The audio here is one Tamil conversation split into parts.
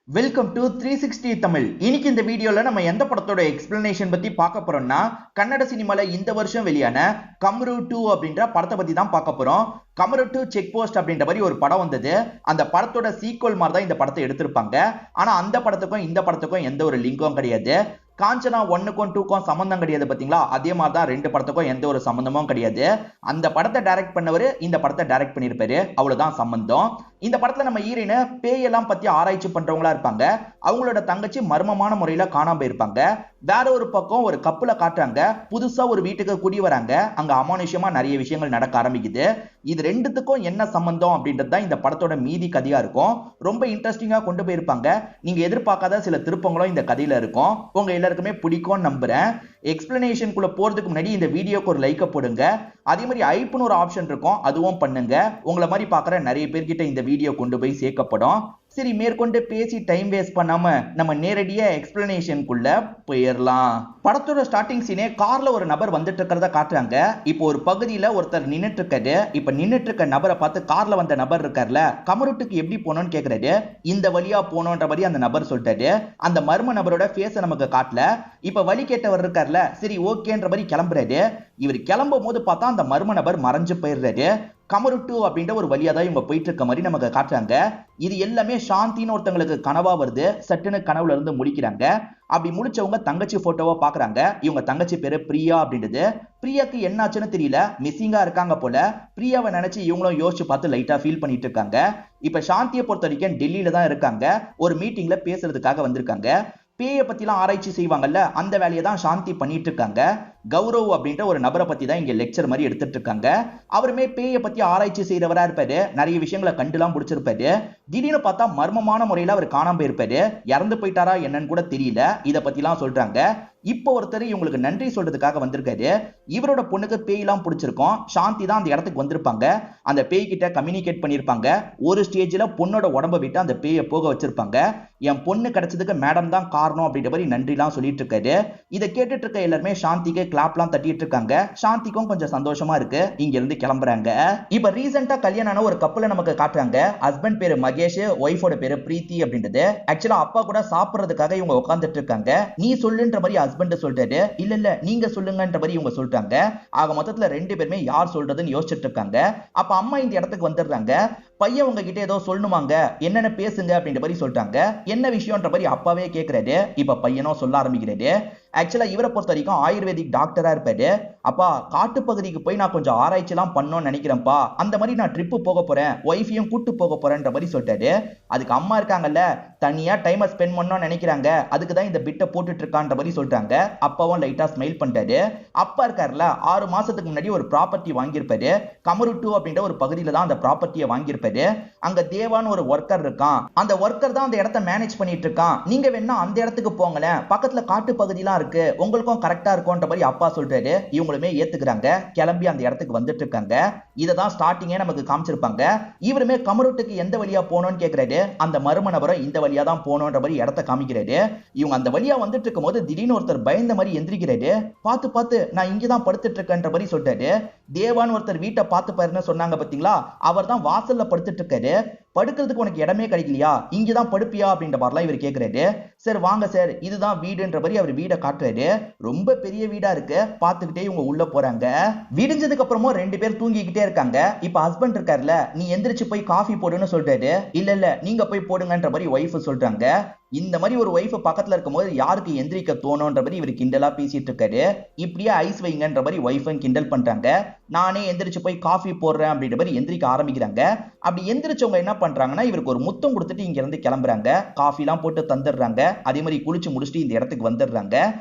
Welcome to 360 Tamil. இன்னைக்கு இந்த வீடியோல நம்ம எந்த படத்தோட எக்ஸ்பிளனேஷன் பத்தி பார்க்க போறோம்னா, கன்னட சினிமால இந்த வருஷம் வெளியான கம்ரு 2 அப்படின்ற படத்தை பத்தி தான் பார்க்க போறோம். கம்ரு 2 செக் போஸ்ட் அப்படின்ற மாதிரி ஒரு படம் வந்தது. அந்த படத்தோட சீக்வல் மாதிரி தான் இந்த படத்தை எடுத்திருப்பாங்க. ஆனா அந்த படத்துக்கும் இந்த படத்துக்கும் எந்த ஒரு லிங்கும் கிடையாது. காஞ்சனா 1க்கும் 2க்கும் சம்பந்தம் கிடையாது பாத்தீங்களா? அதே மாதிரி தான் ரெண்டு படத்துக்கும் எந்த ஒரு சம்பந்தமும் கிடையாது. அந்த படத்தை டைரக்ட் பண்ணவரு இந்த படத்தை டைரக்ட் பண்ணிருப்பாரு, அவ்வளவுதான் சம்பந்தம். இந்த படத்துல நம்ம ஹீரோயின் பேயெல்லாம் பத்தி ஆராய்ச்சி பண்றவங்களா இருப்பாங்க. அவங்களோட தங்கச்சி மர்மமான முறையில காணாம போயிருப்பாங்க. வேற ஒரு பக்கம் ஒரு கப்பல காட்டுறாங்க. புதுசா ஒரு வீட்டுக்கு குடி வராங்க. அங்க அமானுஷ்யமா நிறைய விஷயங்கள் நடக்க ஆரம்பிக்குது. இது ரெண்டுத்துக்கும் என்ன சம்பந்தம் அப்படின்றது தான் இந்த படத்தோட மீதி கதையா இருக்கும். ரொம்ப இன்ட்ரெஸ்டிங்கா கொண்டு போயிருப்பாங்க. நீங்க எதிர்பார்க்காத சில திருப்பங்களும் இந்த கதையில இருக்கும். உங்க எல்லாருக்குமே பிடிக்கும் நம்புறேன். எக்ஸ்பிளனேஷனுக்குள்ள போறதுக்கு முன்னாடி இந்த வீடியோக்கு ஒரு லைக்க போடுங்க. அதே மாதிரி ஐப்னு ஒரு ஆப்ஷன் இருக்கும், அதுவும் பண்ணுங்க. உங்களை மாதிரி பாக்குற நிறைய பேர்கிட்ட இந்த வீடியோ கொண்டு போய் சேர்க்கப்படும். சரி, மேற்கொண்டு பேசி டைம் வேஸ்ட் பண்ணாம நம்ம நேரடியா எக்ஸ்பிளனேஷனுக்குள்ள போயிடலாம். படத்தோட ஸ்டார்டிங் சீனே கார்ல ஒரு நபர் வந்துட்டு இருக்கிறத காட்டுறாங்க. இப்போ ஒரு பகுதியில ஒருத்தர் நின்னுட்டு இருக்காரு. இப்ப நின்னுட்டு இருக்க நபரை பார்த்து கார்ல வந்த நபர் இருக்காருல, கமருட்டுக்கு எப்படி போனோம்னு கேக்குறாரு. இந்த வழியா போனோன்ற மாதிரி அந்த நபர் சொல்லிட்டாரு. அந்த மர்ம நபரோட ஃபேஸ நமக்கு காட்டல. இப்ப வழி கேட்டவர் இருக்காருல, சரி ஓகேன்ற மாதிரி கிளம்புறாரு. இவர் கிளம்பும் போது பார்த்தா அந்த மர்ம நபர் மறைஞ்சு போயிடுறாரு. கமரு 2 அப்படின்ற ஒரு வழியா தான் இவங்க போயிட்டு இருக்க மாதிரி நமக்கு காட்டுறாங்க. இது எல்லாமே சாந்தின்னு ஒருத்தங்களுக்கு கனவா வருது. சட்டுன்னு கனவுல இருந்து முடிக்கிறாங்க. அப்படி முடிச்சவங்க தங்கச்சி போட்டோவை பாக்குறாங்க. இவங்க தங்கச்சி பேரு பிரியா அப்படின்றது. பிரியாக்கு என்னாச்சுன்னு தெரியல, மிஸ்ஸிங்கா இருக்காங்க போல. பிரியாவை நினைச்சு இவங்களும் யோசிச்சு பார்த்து லைட்டா ஃபீல் பண்ணிட்டு இருக்காங்க. இப்ப சாந்தியை பொறுத்த வரைக்கும் டெல்லியில தான் இருக்காங்க. ஒரு மீட்டிங்ல பேசுறதுக்காக வந்திருக்காங்க. பேயை பத்திலாம் ஆராய்ச்சி செய்வாங்கல்ல, அந்த வேலையை தான் சாந்தி பண்ணிட்டு இருக்காங்க. கௌரவ் அப்படின்ற ஒரு நபரை பத்தி தான் இங்க லெக்சர் மாதிரி எடுத்துட்டு இருக்காங்க. அவருமே பேயை பத்தி ஆராய்ச்சி செய்யறவரா இருப்பாரு. நிறைய விஷயங்களை கண்டுலாம் முடிச்சிருப்பாரு. திடீர்னு பார்த்தா மர்மமான முறையில அவர் காணாம போயிருப்பாரு. இறந்து போயிட்டாரா என்னன்னு கூட தெரியல. இத பத்திலாம் சொல்றாங்க. இப்போ ஒருத்தர் இவங்களுக்கு நன்றி சொல்றதுக்காக வந்திருக்காரு. இவரோட பொண்ணுக்கு பேயெல்லாம் பிடிச்சிருக்கும். சாந்தி தான் அந்த இடத்துக்கு வந்திருப்பாங்க. அந்த பேய் கிட்ட கம்யூனிகேட் பண்ணிருப்பாங்க. ஒரு ஸ்டேஜ்ல பொண்ணோட உடம்ப விட்டு அந்த பேயை போக வச்சிருப்பாங்க. என் பொண்ணு கிடைச்சதுக்கு மேடம் தான் காரணம் அப்படின்ற மாதிரி நன்றிலாம் சொல்லிட்டு இருக்காரு. இதை கேட்டுட்டு இருக்க எல்லாருமே சாந்திக்கு கிளாப்லாம் தட்டிட்டு இருக்காங்க. சாந்திக்கும் கொஞ்சம் சந்தோஷமா இருக்கு. இங்க இருந்து கிளம்புறாங்க. இப்ப ரீசெண்டா கல்யாணம் ஆன ஒரு கப்பலை நமக்கு காட்டுறாங்க. ஹஸ்பண்ட் பேரு மகேஷ், ஒய்ஃபோட பேரு பிரீத்தி அப்படின்றது. ஆக்சுவலா அப்பா கூட சாப்பிடுறதுக்காக இவங்க உட்கார்ந்துட்டு இருக்காங்க. நீ சொல்லுன்ற மாதிரி ஹஸ்பண்ட் சொல்றாரு. இல்ல இல்ல நீங்க சொல்லுங்கன்ற மாதிரி இவங்க சொல்றாங்க. ஆக மொத்தத்துல ரெண்டு பேருமே யார் சொல்றதுன்னு யோசிச்சுட்டு இருக்காங்க. அப்ப அம்மா இந்த இடத்துக்கு வந்துடுறாங்க. பையன் உங்ககிட்ட ஏதோ சொல்லணுமாங்க, என்னென்ன பேசுங்க அப்படின்ற மாதிரி சொல்றாங்க. என்ன விஷயம்ன்ற மாதிரி அப்பாவே கேட்கிறாரு. இப்ப பையனும் சொல்ல ஆரம்பிக்கிறாரு. ஆக்சுவலா இவரை பொறுத்த வரைக்கும் ஆயுர்வேதிக் டாக்டரா இருப்பாரு. அப்பா, காட்டு பகுதிக்கு போய் நான் கொஞ்சம் ஆராய்ச்சி எல்லாம் பண்ணணும்னு நினைக்கிறேன்ப்பா. அந்த மாதிரி நான் ட்ரிப்பு போக போறேன், ஒய்ஃபையும் கூட்டு போக போறேன்ற மாதிரி சொல்லிட்டாரு. அதுக்கு அம்மா இருக்காங்கல்ல, தனியா டைமை ஸ்பெண்ட் பண்ணணும்னு நினைக்கிறாங்க, அதுக்கு தான் இந்த பிட்டை போட்டுட்டு இருக்கான்ற மாதிரி சொல்றாங்க. அப்பாவும் லைட்டா ஸ்மைல் பண்றாரு. அப்பா இருக்காருல, 6 மாசத்துக்கு முன்னாடி ஒரு ப்ராப்பர்ட்டி வாங்கியிருப்பாரு. கமரு 2 அப்படின்ற ஒரு பகுதியில தான் அந்த ப்ராப்பர்ட்டியை வாங்கியிருப்பாரு. அங்க தேவான்னு ஒரு ஒர்க்கர் இருக்கான். அந்த ஒர்க்கர் தான் அந்த இடத்தை மேனேஜ் பண்ணிட்டு இருக்கான். நீங்க வேணா அந்த இடத்துக்கு போங்களேன், பக்கத்துல காட்டு பகுதியெல்லாம் இருக்கு, உங்களுக்கும் கரெக்டா இருக்கும்ன்ற மாதிரி அப்பா சொல்றாரு. இவங்களுமே ஏத்துக்கிறாங்க. கிளம்பி அந்த இடத்துக்கு வந்துட்டு இருக்காங்க. இததான் ஸ்டார்டிங்கே நமக்கு காமிச்சிருப்பாங்க. இவருமே கமருட்டுக்கு எந்த வழியா போகணும்னு கேக்குறாரு. அந்த மர்ம நபரை இந்த வழியா தான் போகணும்ன்ற மாதிரி இடத்தை காமிக்கிறாரு. இவங்க அந்த வழியா வந்துட்டு இருக்கும் போது திடீர்னு ஒருத்தர் பயந்த மாதிரி எந்திரிக்கிறாரு. பார்த்து பார்த்து நான் இங்கதான் படுத்துட்டு இருக்கேன்ற மாதிரி சொல்றாரு. தேவான்னு ஒருத்தர் வீட்டை பார்த்து பாருன்னு சொன்னாங்க பாத்தீங்களா, அவர் தான் வாசல்ல படுத்துட்டு இருக்காரு. படுக்கிறதுக்கு உனக்கு இடமே கிடைக்கலையா, இங்கதான் படுப்பியா அப்படின்ற மாதிரிலாம் இவர் கேட்கிறாரு. சார் வாங்க சார், இதுதான் வீடுன்ற மாதிரி அவர் வீடை காட்டுறாரு. ரொம்ப பெரிய வீடா இருக்கு. பார்த்துக்கிட்டே இவங்க உள்ள போறாங்க. விடிஞ்சதுக்கு அப்புறமும் ரெண்டு பேர் தூங்கிக்கிட்டே இருக்காங்க. இப்ப ஹஸ்பண்ட் இருக்காருல, நீ எந்திரிச்சு போய் காஃபி போடுன்னு சொல்றாரு. இல்ல இல்ல நீங்க போய் போடுங்கன்ற மாதிரி ஒய்ஃப் சொல்றாங்க. இந்த மாதிரி ஒரு ஒய்ஃப் பக்கத்துல இருக்கும்போது யாருக்கு எந்திரிக்க தோணுன்ற மாதிரி இவர் கிண்டலா பேசிட்டு இருக்காரு. இப்படியே ஐஸ் வைங்கன்ற மாதிரி ஒய்ஃபும் கிண்டல் பண்றாங்க. நானே எந்திரிச்சு போய் காஃபி போடுறேன் அப்படின்ற மாதிரி எந்திரிக்க ஆரம்பிக்கிறாங்க. அப்படி எந்திரிச்சவங்க என்ன பண்றாங்கன்னா, இவருக்கு ஒரு முத்தம் கொடுத்துட்டு இங்க இருந்து கிளம்புறாங்க. காஃபி எல்லாம் போட்டு தந்துடுறாங்க. அதே மாதிரி குளிச்சு முடிச்சுட்டு இந்த இடத்துக்கு வந்துடுறாங்க.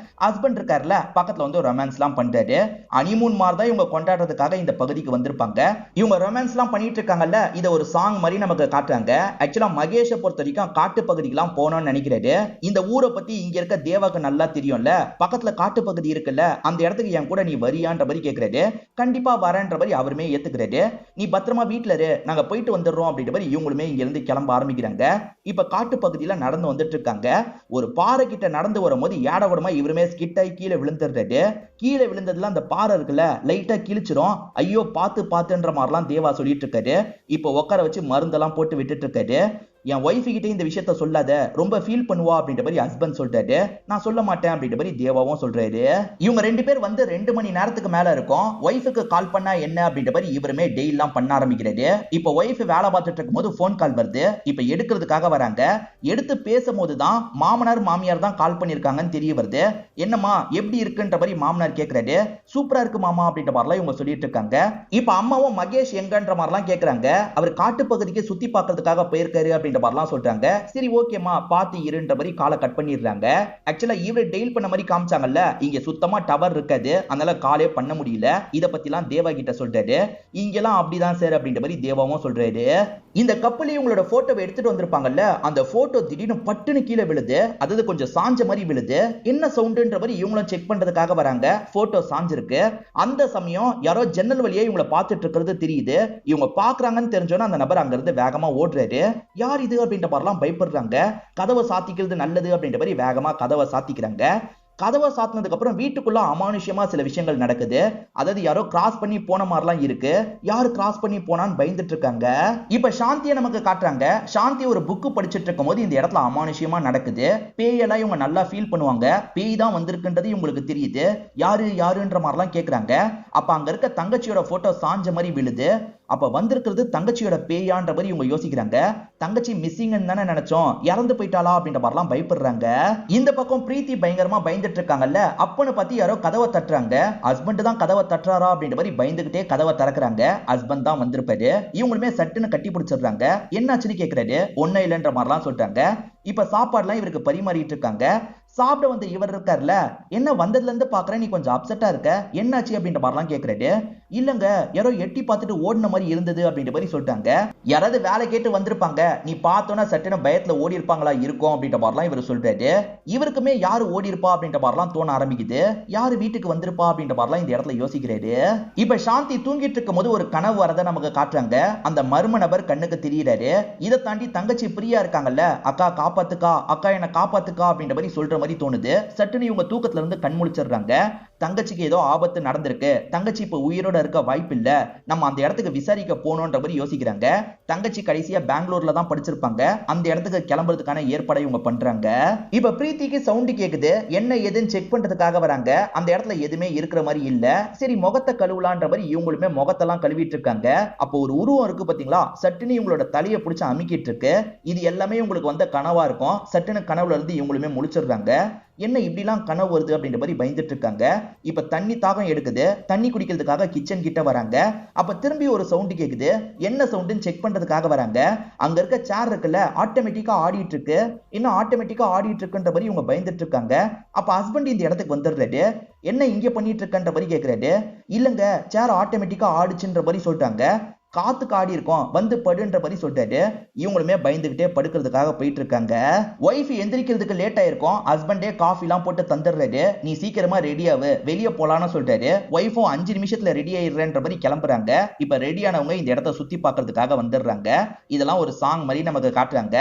ஹஸ்பண்ட் இருக்காருல, பக்கத்துல வந்து ரொமான்ஸ் எல்லாம் பண்றாரு. ஹனிமூன் மாதிரி தான் இவங்க கொண்டாடுறதுக்காக இந்த பகுதிக்கு வந்திருப்பாங்க. இவங்க ரொமான்ஸ் எல்லாம் பண்ணிட்டு இருக்காங்கல்ல, இதை ஒரு சாங் மாதிரி நமக்கு காட்டுறாங்க. ஆக்சுவலா மகேஷை பொறுத்த வரைக்கும் காட்டு பகுதிக்கு எல்லாம் போனோம்னு நினைக்கிறாரு. இந்த ஊரை பத்தி இங்க இருக்க தேவாக்கு நல்லா தெரியும்ல, பக்கத்துல காட்டு பகுதி இருக்குல்ல, அந்த இடத்துக்கு என் கூட நீ வரியான்ற மாதிரி கேக்குறாரு. கண்டிப்பா வரேன்ற மாதிரி அவருமே ஏத்துக்கிறாரு. நீ பத்திரமா வீட்டுல இரு, நாங்க போயிட்டு வந்துடுறோம் அப்படின்ற மாதிரி இவங்களுமே இங்க இருந்து கிளம்ப ஆரம்பிக்கிறாங்க. இப்ப காட்டு பகுதியில நடந்து வந்துட்டு இருக்காங்க. ஒரு பாறை கிட்ட நடந்து வரும்போது ஏடகூடமா இவருமே ஸ்கிட்டாய் கீழே விழுந்துடுறாரு. கீழே விழுந்ததுல அந்த பாறை இருக்குல்ல, லைட்டா கிழிச்சிரும். ஐயோ பார்த்து பார்த்துன்ற மாதிரிலாம் தேவா சொல்லிட்டு இருக்காரு. இப்ப உட்கார வச்சு மருந்தெல்லாம் போட்டு விட்டுட்டு இருக்காரு. என் ஒய்ஃப் கிட்ட இந்த விஷயத்த சொல்லாத, ரொம்ப ஃபீல் பண்ணுவா அப்படின்ற மாதிரி ஹஸ்பண்ட் சொல்றாரு. நான் சொல்ல மாட்டேன் அப்படின்ற மாதிரி தேவாவும் சொல்றாரு. இவங்க 2 பேர் வந்து 2 மணி நேரத்துக்கு மேல இருக்கும். ஒய்ஃபுக்கு கால் பண்ணா என்ன அப்படின்ற மாதிரி இவருமே டெய்லாம் பண்ண ஆரம்பிக்கிறாரு. இப்ப ஒய்ஃப் வேலை பார்த்துட்டு இருக்கும்போது போன் கால் வருது. இப்ப எடுக்கிறதுக்காக வராங்க. எடுத்து பேசும்போது தான் மாமனார் மாமியார் தான் கால் பண்ணிருக்காங்கன்னு தெரிய வருது. என்னம்மா எப்படி இருக்குன்ற மாதிரி மாமனார் கேக்குறாரு. சூப்பரா இருக்கு மாமா அப்படின்ற மாதிரிலாம் இவங்க சொல்லிட்டு இருக்காங்க. இப்ப அம்மாவும் மகேஷ் எங்கன்ற மாதிரிலாம் கேக்குறாங்க. அவர் காட்டு பகுதிக்கு சுத்தி பார்க்கிறதுக்காக போயிருக்காரு அப்படின்ற மாதிரிலாம் சொல்றாங்க. சரி ஓகேமா பாத்து இருன்ற மாதிரி காலை கட் பண்ணிடுறாங்க. ஆக்சுவலா இவர் டெய்ல் பண்ண மாதிரி காமிச்சாங்கல்ல, இங்க சுத்தமா டவர் இருக்காது, அதனால காலே பண்ண முடியல. இத பத்திலாம் தேவா கிட்ட சொல்றாரு. இங்கெல்லாம் அப்படிதான் சார் அப்படின்ற மாதிரி தேவாவும் சொல்றாரு. இந்த கப்பலையும் உங்களோட போட்டோவை எடுத்துட்டு வந்திருப்பாங்கல்ல, அந்த போட்டோ திடீர்னு பட்டுன்னு கீழே விழுது. அதாவது கொஞ்சம் சாஞ்ச மாதிரி விழுது. என்ன சவுண்டுன்ற மாதிரி இவங்களும் செக் பண்றதுக்காக வராங்க. போட்டோ சாஞ்சிருக்கு. அந்த சமயம் யாரோ ஜன்னல் வழியா இவங்களை பார்த்துட்டு இருக்கிறது தெரியுது. இவங்க பாக்குறாங்கன்னு தெரிஞ்சோன்னா அந்த நபர் அங்க இருந்து வேகமா ஓடுறாரு. யார் இது அப்படின்ற மாதிரிலாம் பயப்படுறாங்க. கதவை சாத்திக்கிறது நல்லது அப்படின்ற மாதிரி வேகமா கதவை சாத்திக்கிறாங்க. கதவை சாத்தினதுக்கு அப்புறம் வீட்டுக்குள்ள அமானுஷ்யமா சில விஷயங்கள் நடக்குது. அதாவது யாரோ கிராஸ் பண்ணி போன மாதிரிலாம் இருக்கு. யாரு கிராஸ் பண்ணி போனான்னு பயந்துட்டு இருக்காங்க. இப்ப சாந்தியை நமக்கு காட்டுறாங்க. சாந்தி ஒரு புக்கு படிச்சுட்டு இருக்கும் போது இந்த இடத்துல அமானுஷ்யமா நடக்குது. பேயெல்லாம் இவங்க நல்லா ஃபீல் பண்ணுவாங்க. பேய் தான் வந்திருக்குன்றது இவங்களுக்கு தெரியுது. யாரு யாருன்ற மாதிரிலாம் கேக்குறாங்க. அப்ப அங்க இருக்க தங்கச்சியோட போட்டோ சாஞ்ச மாதிரி விழுது. அப்ப வந்திருக்கிறது தங்கச்சியோட பேயான்ற மாதிரி இவங்க யோசிக்கிறாங்க. தங்கச்சி மிஸ்ஸிங்னு தானே நினைச்சோம், இறந்து போயிட்டாளா அப்படின்ற மாதிரிலாம் பயப்படுறாங்க. இந்த பக்கம் பிரீத்தி பயங்கரமா பயந்துட்டு இருக்காங்கல்ல, அப்பன்னு பார்த்து யாரோ கதவை தட்டுறாங்க. ஹஸ்பண்ட் தான் கதவை தட்டுறாரா அப்படின்ற மாதிரி பயந்துகிட்டே கதவை திறக்கிறாங்க. ஹஸ்பண்ட் தான் வந்திருப்பாரு. இவங்களுமே சட்டுன்னு கட்டி பிடிச்சிடுறாங்க. என்னாச்சுன்னு கேக்குறாரு. ஒன்னும் இல்லைன்ற மாதிரிலாம் சொல்றாங்க. இப்ப சாப்பாடுலாம் இவருக்கு பரிமாறிட்டு இருக்காங்க. சாப்பிட வந்து இவர் இருக்காருல, என்ன வந்ததுல இருந்து பாக்குறேன் நீ கொஞ்சம் அப்செட்டா இருக்க, என்னாச்சு அப்படின்ற மாதிரிலாம் கேக்குறாரு. இல்லங்க யாரோ எட்டி பார்த்துட்டு ஓடின மாதிரி இருந்தது அப்படின்ற மாதிரி சொல்லிட்டாங்க. யாராவது வேலை கேட்டு வந்திருப்பாங்க, நீ பார்த்தோன்னா சட்டுன்னு பயத்துல ஓடி இருப்பாங்களா இருக்கும் அப்படின்ற மாதிரிலாம் இவர் சொல்றாரு. இவருக்குமே யாரு ஓடி இருப்பா அப்படின்ற மாதிரிலாம் தோண ஆரம்பிக்குது. யாரு வீட்டுக்கு வந்திருப்பா அப்படின்ற மாதிரிலாம் இந்த இடத்துல யோசிக்கிறாரு. இப்ப சாந்தி தூங்கிட்டு இருக்கும் போது ஒரு கனவு வரத நமக்கு காட்டுறாங்க. அந்த மர்ம நபர் கண்ணுக்கு தெரியறாரு. இதை தாண்டி தங்கச்சி பிரியா இருக்காங்கல்ல, அக்கா காப்பாத்துக்கா, அக்கா என்ன காப்பாத்துக்கா அப்படின்ற மாதிரி சொல்ற மாதிரி தோணுது. சட்டுன்னு இவங்க தூக்கத்துல இருந்து கண் முழிச்சிடுறாங்க. தங்கச்சிக்கு ஏதோ ஆபத்து நடந்திருக்கு, தங்கச்சி இப்ப உயிரோட இருக்க வாய்ப்பு இல்ல, நம்ம அந்த இடத்துக்கு விசாரிக்க போனோன்ற மாதிரி யோசிக்கிறாங்க. தங்கச்சி கடைசியா பெங்களூர்ல தான் படிச்சிருப்பாங்க. அந்த இடத்துக்கு கிளம்புறதுக்கான ஏற்பாடை இவங்க பண்றாங்க. இப்ப பிரீத்திக்கு சவுண்ட் கேக்குது. என்ன ஏதுன்னு செக் பண்றதுக்காக வராங்க. அந்த இடத்துல எதுவுமே இருக்கிற மாதிரி இல்ல. சரி முகத்தை கழுவலான்ற மாதிரி இவங்களுமே முகத்தெல்லாம் கழுவிட்டு இருக்காங்க. அப்போ ஒரு உருவம் இருக்கு பாத்தீங்களா, சட்டுன்னு இவங்களோட தலையை பிடிச்சு அமுக்கிட்டு இருக்கு. இது எல்லாமே உங்களுக்கு வந்த கனவா இருக்கும். சட்டுன்னு கனவுல இருந்து இவங்களுமே முழிச்சிடுறாங்க. என்ன இப்படிலாம் கனவு வருது அப்படின்ற மாதிரி பயந்துட்டு இருக்காங்க. இப்ப தண்ணி தாகம் எடுக்குது. தண்ணி குடிக்கிறதுக்காக கிச்சன் கிட்ட வராங்க. அப்ப திரும்பி ஒரு சவுண்ட் கேக்குது. என்ன சவுண்டுன்னு செக் பண்றதுக்காக வராங்க. அங்க இருக்க சேர் இருக்குல்ல, ஆட்டோமேட்டிக்கா ஆடிட்டு இருக்கு. இன்னும் ஆட்டோமேட்டிக்கா ஆடிட்டு இருக்குன்ற மாதிரி இவங்க பயந்துட்டு இருக்காங்க. அப்ப ஹஸ்பண்ட் இந்த இடத்துக்கு வந்துடுறாரு. என்ன இங்க பண்ணிட்டு இருக்கன்ற மாதிரி கேக்குறாரு. இல்லங்க சேர் ஆட்டோமேட்டிக்கா ஆடிச்சுன்ற மாதிரி சொல்லிட்டாங்க. காத்து காடி இருக்கும், வந்து படுன்ற மாதிரி சொல்லிட்டாரு. இவங்களுமே பயந்துகிட்டே படுக்கிறதுக்காக போயிட்டு இருக்காங்க. ஒய்ஃப் எந்திரிக்கிறதுக்கு லேட் ஆயிருக்கும். ஹஸ்பண்டே காஃபி எல்லாம் போட்டு தந்துடுறாரு. நீ சீக்கிரமா ரெடியாவு, வெளியே போலான்னு சொல்லிட்டாரு. ஒய்ஃபும் 5 நிமிஷத்துல ரெடி ஆயிடுறேன்ற மாதிரி கிளம்புறாங்க. இப்ப ரெடியானவங்க இந்த இடத்த சுத்தி பார்க்கறதுக்காக வந்துடுறாங்க. இதெல்லாம் ஒரு சாங் மாதிரி நமக்கு காட்டுறாங்க.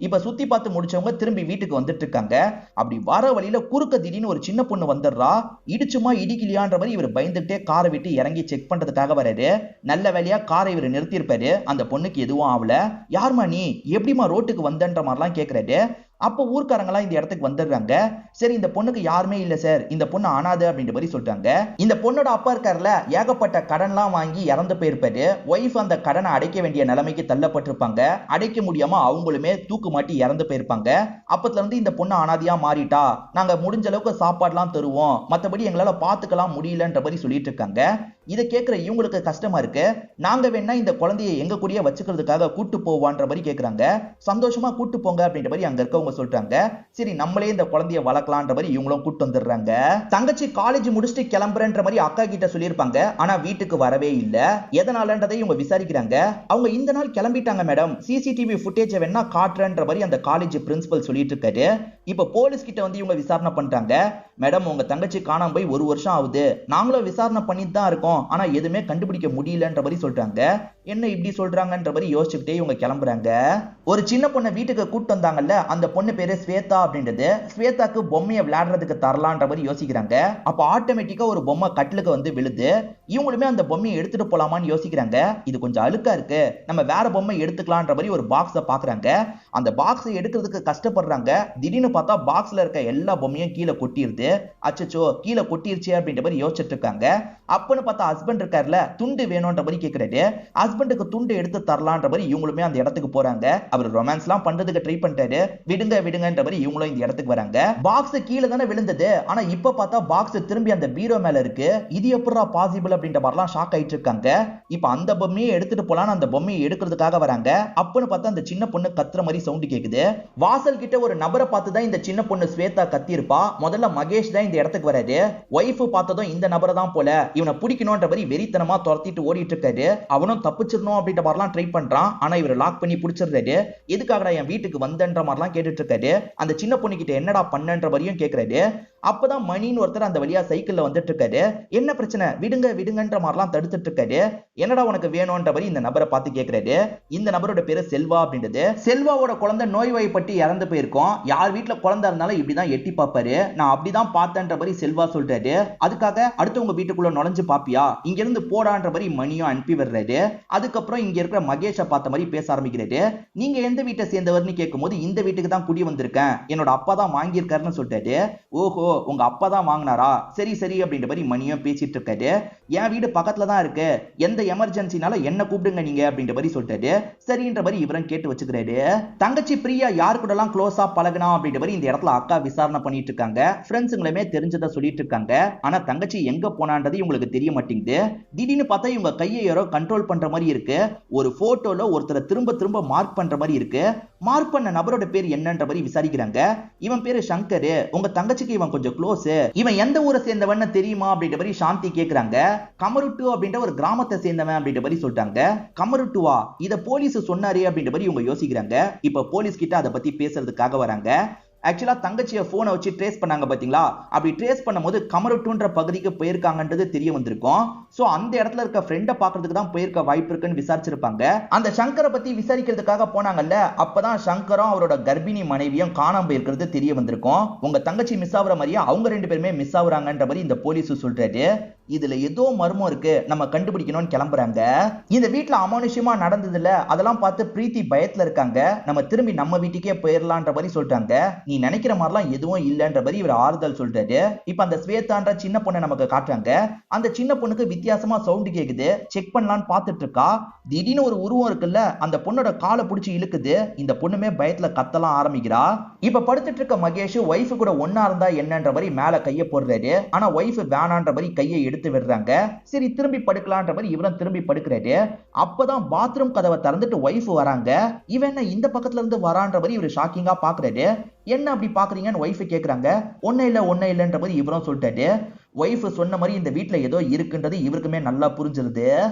இப்ப சுத்தி பார்த்து முடிச்சவங்க திரும்பி வீட்டுக்கு வந்துட்டு இருக்காங்க. அப்படி வர வழியில குறுக்க திடீர்னு ஒரு சின்ன பொண்ணு வந்துடுறா. இடிச்சுமா இடிக்கலையான்ற மாதிரி இவர் பயந்துகிட்டே காரை விட்டு இறங்கி செக் பண்றதுக்காக வராரு. நல்ல வேலையா காரை நிறுத்திருப்பாரு. அந்த பொண்ணுக்கு எதுவும் ஆகல. யாருமா நீ, எப்படிமா ரோட்டுக்கு வந்தன்ற மாதிரிலாம் கேக்குறாரு. அப்போ ஊர்க்காரங்களாம் இந்த இடத்துக்கு வந்துடுறாங்க. சரி இந்த பொண்ணுக்கு யாருமே இல்ல சார், இந்த பொண்ணு அனாதை அப்படின்ற மாதிரி சொல்றாங்க. இந்த பொண்ணோட அப்பா இருக்காருல, ஏகப்பட்ட கடன்லாம் வாங்கி இறந்து போயிருப்பாரு. ஒய்ஃப் அந்த கடனை அடைக்க வேண்டிய நிலைமைக்கு தள்ளப்பட்டிருப்பாங்க. அடைக்க முடியாம அவங்களுமே தூக்கு மாட்டி இறந்து போயிருப்பாங்க. அப்பத்துல இருந்து இந்த பொண்ணு அனாதையா மாறிட்டா, நாங்க முடிஞ்ச அளவுக்கு சாப்பாடுலாம் தருவோம், மத்தபடி எங்களால பாத்துக்கலாம் முடியலன்ற மாதிரி சொல்லிட்டு இருக்காங்க. இதை கேட்கிற இவங்களுக்கு கஷ்டமா இருக்கு. நாங்க வேணா இந்த குழந்தையை எங்க கூடயே வச்சுக்கிறதுக்காக கூட்டு போவான்ற மாதிரி கேக்குறாங்க. சந்தோஷமா கூட்டு போங்க அப்படின்ற மாதிரி அங்க இருக்கவங்க சொல்றாங்க. சரி நம்மளே இந்த குழந்தைய வளர்க்கலான்ற மாதிரி இவங்களும் கூட்டு வந்துடுறாங்க. தங்கச்சி காலேஜ் முடிச்சுட்டு கிளம்புறன்ற மாதிரி அக்கா கிட்ட சொல்லியிருப்பாங்க. ஆனா வீட்டுக்கு வரவே இல்ல. எதனாலன்றதை இவங்க விசாரிக்கிறாங்க. அவங்க இந்த நாள் கிளம்பிட்டாங்க மேடம், சிசிடிவி ஃபுட்டேஜ் வேணா காட்டுறன்ற மாதிரி அந்த காலேஜ் பிரின்சிபல் சொல்லிட்டு இருக்காரு. இப்ப போலீஸ் கிட்ட வந்து இவங்க விசாரணை பண்றாங்க. மேடம் உங்க தங்கச்சி காணாம போய் 1 வருஷம் ஆகுது, நாங்களும் விசாரணை பண்ணிட்டு தான் இருக்கோம், ஆனா எதுவுமே கண்டுபிடிக்க முடியலன்ற மாதிரி சொல்றாங்க. என்ன இப்படி சொல்றாங்கன்ற மாதிரி யோசிச்சுக்கிட்டே இவங்க கிளம்புறாங்க. ஒரு சின்ன பொண்ணை வீட்டுக்கு கூட்டு வந்தாங்கல்ல, அந்த பொண்ணு பேரு ஸ்வேதா அப்படின்றது. ஸ்வேதாக்கு பொம்மையை விளையாடுறதுக்கு தரலான்ற மாதிரி யோசிக்கிறாங்க. அப்ப ஆட்டோமேட்டிக்கா ஒரு பொம்மை கட்டிலுக்கு வந்து விழுது. இவங்களுமே அந்த பொம்மையை எடுத்துட்டு போலாமான்னு யோசிக்கிறாங்க. இது கொஞ்சம் அழுக்கா இருக்கு, நம்ம வேற பொம்மை எடுத்துக்கலான்ற மாதிரி ஒரு பாக்ஸை பாக்குறாங்க. அந்த பாக்ஸை எடுக்கிறதுக்கு கஷ்டப்படுறாங்க. திடீர்னு பார்த்தா பாக்ஸ்ல இருக்க எல்லா பொம்மையும் கீழே கொட்டிருது. அச்சச்சோ கீழே கொட்டிருச்சு அப்படின்ற மாதிரி யோசிச்சுட்டு இருக்காங்க. அப்பன்னு பார்த்தா ஹஸ்பண்ட் இருக்காருல, துண்டு வேணும்ன்ற மாதிரி கேட்கிறாரு. ஹஸ்பண்டுக்கு துண்டு எடுத்து தரலான்ற மாதிரி இவங்களுமே அந்த இடத்துக்கு போறாங்க. அவர் ரொமான்ஸ்லாம் பண்றதுக்கு ட்ரை பண்ணிட்டாரு. விடுங்க விடுங்கன்ற மாதிரி இவங்களும் இந்த இடத்துக்கு வராங்க. பாக்ஸ் கீழே தானே விழுந்தது, ஆனா இப்ப பார்த்தா பாக்ஸ் திரும்பி அந்த பீரோ மேல இருக்கு. இது எப்படிடா பாசிபிள் அப்படின்ற மாதிரிலாம் ஷாக் ஆயிட்டு இருக்காங்க. இப்ப அந்த பொம்மையை எடுத்துட்டு போலான்னு அந்த பொம்மையை எடுக்கிறதுக்காக வராங்க. அப்பன்னு பார்த்தா அந்த சின்ன பொண்ணு கத்துற மாதிரி சவுண்ட் கேக்குது. வாசல் கிட்ட ஒரு நபரை பார்த்து தான் இந்த சின்ன பொண்ணு ஸ்வேதா கத்தி இருப்பா. முதல்ல மகேஷ் தான் இந்த இடத்துக்கு வராரு. ஒய்ஃப் பார்த்ததும் இந்த நபரை தான் போல, இவனை பிடிக்கணும்ன்ற மாதிரி வெறித்தனமா துரத்திட்டு ஓடிட்டு இருக்காரு. அவனும் தப்பிச்சிடணும் அப்படின்ற மாதிரிலாம் ட்ரை பண்றான். ஆனா இவர் லாக் பண்ணி பிடிச்சிடுறாரு. எதுக்காகடா என் வீட்டுக்கு வந்தன்ற மாதிரிலாம் கேட்டுட்டு இருக்காரு. அந்த சின்ன பொண்ணு கிட்ட என்னடா பண்ணன்ற மாதிரியும் கேட்கிறாரு. அப்பதான் மணின்னு ஒருத்தர் அந்த வழியா சைக்கிள்ல வந்துட்டு இருக்காரு. என்ன பிரச்சனை, விடுங்க விடுங்கன்ற மாதிரிலாம் தடுத்துட்டு இருக்காரு. என்னடா உனக்கு வேணும்ன்ற மாதிரி இந்த நபரை பார்த்து கேட்கிறாரு. இந்த நபரோட பேரு செல்வா அப்படின்றது. செல்வாவோட குழந்தை நோய்வாய்ப்பட்டு இறந்து போயிருக்கோம். யார் வீட்டுல குழந்தை இருந்தாலும் இப்படிதான் எட்டி பார்ப்பாரு. நான் அப்படிதான் பார்த்தேன்ற மாதிரி செல்வா சொல்றாரு. அதுக்காக அடுத்தவங்க வீட்டுக்குள்ள நுழைஞ்சு பாப்பியா, இங்க இருந்து போடான்ற மாதிரி மணியும் அனுப்பி வர்றாரு. அதுக்கப்புறம் இங்க இருக்கிற மகேஷை பார்த்த மாதிரி பேச ஆரம்பிக்கிறாரு. நீங்க எந்த வீட்டை சேர்ந்தவர்னு கேட்கும்போது இந்த வீட்டுக்கு தான் குடி வந்திருக்கேன், என்னோட அப்பா தான் வாங்கியிருக்காருன்னு சொல்லிட்டாரு. ஓஹோ உங்க அப்பா தான் வாங்கினாரா, சரி சரி அப்படின்ற மாதிரி மணியும் பேசிட்டு இருக்காரு. என் வீடு பக்கத்துல தான் இருக்கு, எந்த எமர்ஜென்சினால என்ன கூப்பிடுங்க நீங்க அப்படின்ற மாதிரி சொல்லிட்டாரு. சரின்ற மாதிரி இவரும் கேட்டு வச்சுக்கிறாரு. தங்கச்சி பிரியா யாரு கூட எல்லாம் க்ளோஸா பழகனா அப்படின்ற மாதிரி இந்த இடத்துல அக்கா விசாரணை பண்ணிட்டு இருக்காங்க. ஃப்ரெண்ட்ஸுங்களுமே தெரிஞ்சதை சொல்லிட்டு இருக்காங்க. ஆனா தங்கச்சி எங்க போனான்றது இவங்களுக்கு தெரிய மாட்டேங்குது. திடீர்னு பார்த்தா இவங்க கையை யாரோ கண்ட்ரோல் பண்ற மாதிரி இருக்கு. ஒரு போட்டோல ஒருத்தரை திரும்ப திரும்ப மார்க் பண்ற மாதிரி இருக்கு. மார்க் பண்ண நபரோட பேர் என்னன்ற மாதிரி விசாரிக்கிறாங்க. இவன் பேரு சங்கர், உங்க தங்கச்சிக்கு இவன் கொஞ்சம் க்ளோஸ், இவன் எந்த ஊரை சேர்ந்தவன் தெரியுமா அப்படின்ற மாதிரி சாந்தி கேக்குறாங்க. கமருட்டு அப்படின்ற ஒரு கிராமத்தை சேர்ந்தவன் அப்படின்ற மாதிரி சொல்றாங்க. கமருட்டுவா, இத போலீஸ் சொன்னாரே அப்படின்ற மாதிரி இவங்க யோசிக்கிறாங்க. இப்ப போலீஸ் கிட்ட அதை பத்தி பேசுறதுக்காக வராங்க. ஆக்சுவலா தங்கச்சியை போனை வச்சு ட்ரேஸ் பண்ணாங்க பாத்தீங்களா, அப்படி ட்ரேஸ் பண்ணும்போது கமருட்டுன்ற பகுதிக்கு போயிருக்காங்கன்றது தெரிய வந்திருக்கும். சோ அந்த இடத்துல இருக்க ஃப்ரெண்டை பாக்குறதுக்கு தான் போயிருக்க வாய்ப்பு இருக்குன்னு விசாரிச்சிருப்பாங்க. அந்த சங்கரை பத்தி விசாரிக்கிறதுக்காக போனாங்கல்ல, அப்பதான் சங்கரும் அவரோட கர்ப்பிணி மனைவியும் காணாம போயிருக்கிறது தெரிய வந்திருக்கும். உங்க தங்கச்சி மிஸ் ஆகுற மாதிரியே அவங்க ரெண்டு பேருமே மிஸ் ஆகுறாங்கன்ற மாதிரி இந்த போலீஸ் சொல்றாரு. இதுல ஏதோ மர்மம் இருக்கு, நம்ம கண்டுபிடிக்கணும்னு கிளம்புறாங்க. இந்த வீட்டுல அமானுஷ்யமா நடந்தது இல்ல, அதெல்லாம் பார்த்து பிரீத்தி பயத்துல இருக்காங்க. நம்ம திரும்பி நம்ம வீட்டுக்கே போயிடலான்ற மாதிரி சொல்றாங்க. நீ நினைக்கிற மாதிரிலாம் எதுவும் இல்லன்ற மாதிரி இவர் ஆறுதல் சொல்றாரு. இப்ப அந்த ஸ்வேதான்ற சின்ன பொண்ணை நமக்கு காட்டுறாங்க. அந்த சின்ன பொண்ணுக்கு வித்தியாசமா சவுண்ட் கேக்குது. செக் பண்ணலான்னு பார்த்துட்டு இருக்கா. திடீர்னு ஒரு உருவம் இருக்குல்ல, அந்த பொண்ணோட காலை பிடிச்சி இழுக்குது. இந்த பொண்ணுமே பயத்துல கத்தலாம் ஆரம்பிக்கிறா. இப்ப படுத்துட்டு இருக்க மகேஷ் ஒய்ஃப் கூட ஒன்னா இருந்தா என்னன்ற மாதிரி மேல கையை போடுறாரு. ஆனா ஒய்ஃப் வேணான்ற மாதிரி கையை எடுத்து விடுறாங்க. சரி திரும்பி படுக்கலான்ற மாதிரி இவரும் திரும்பி படுக்கிறாரு. அப்பதான் பாத்ரூம் கதவை திறந்துட்டு ஒய்ஃப் வராங்க. இவன் என்ன இந்த பக்கத்துல இருந்து வரான்ற மாதிரி இவர் ஷாக்கிங்கா பாக்குறாரு. என்ன அப்படி பாக்குறீங்கன்னு ஒய்ஃப் கேக்குறாங்க. ஒன்னும் இல்லன்ற மாதிரி இவரும் சொல்லிட்டாரு. ஒய்ஃப் சொன்ன மாதிரி இந்த வீட்டுல ஏதோ இருக்குன்றது இவருக்குமே நல்லா புரிஞ்சிருது.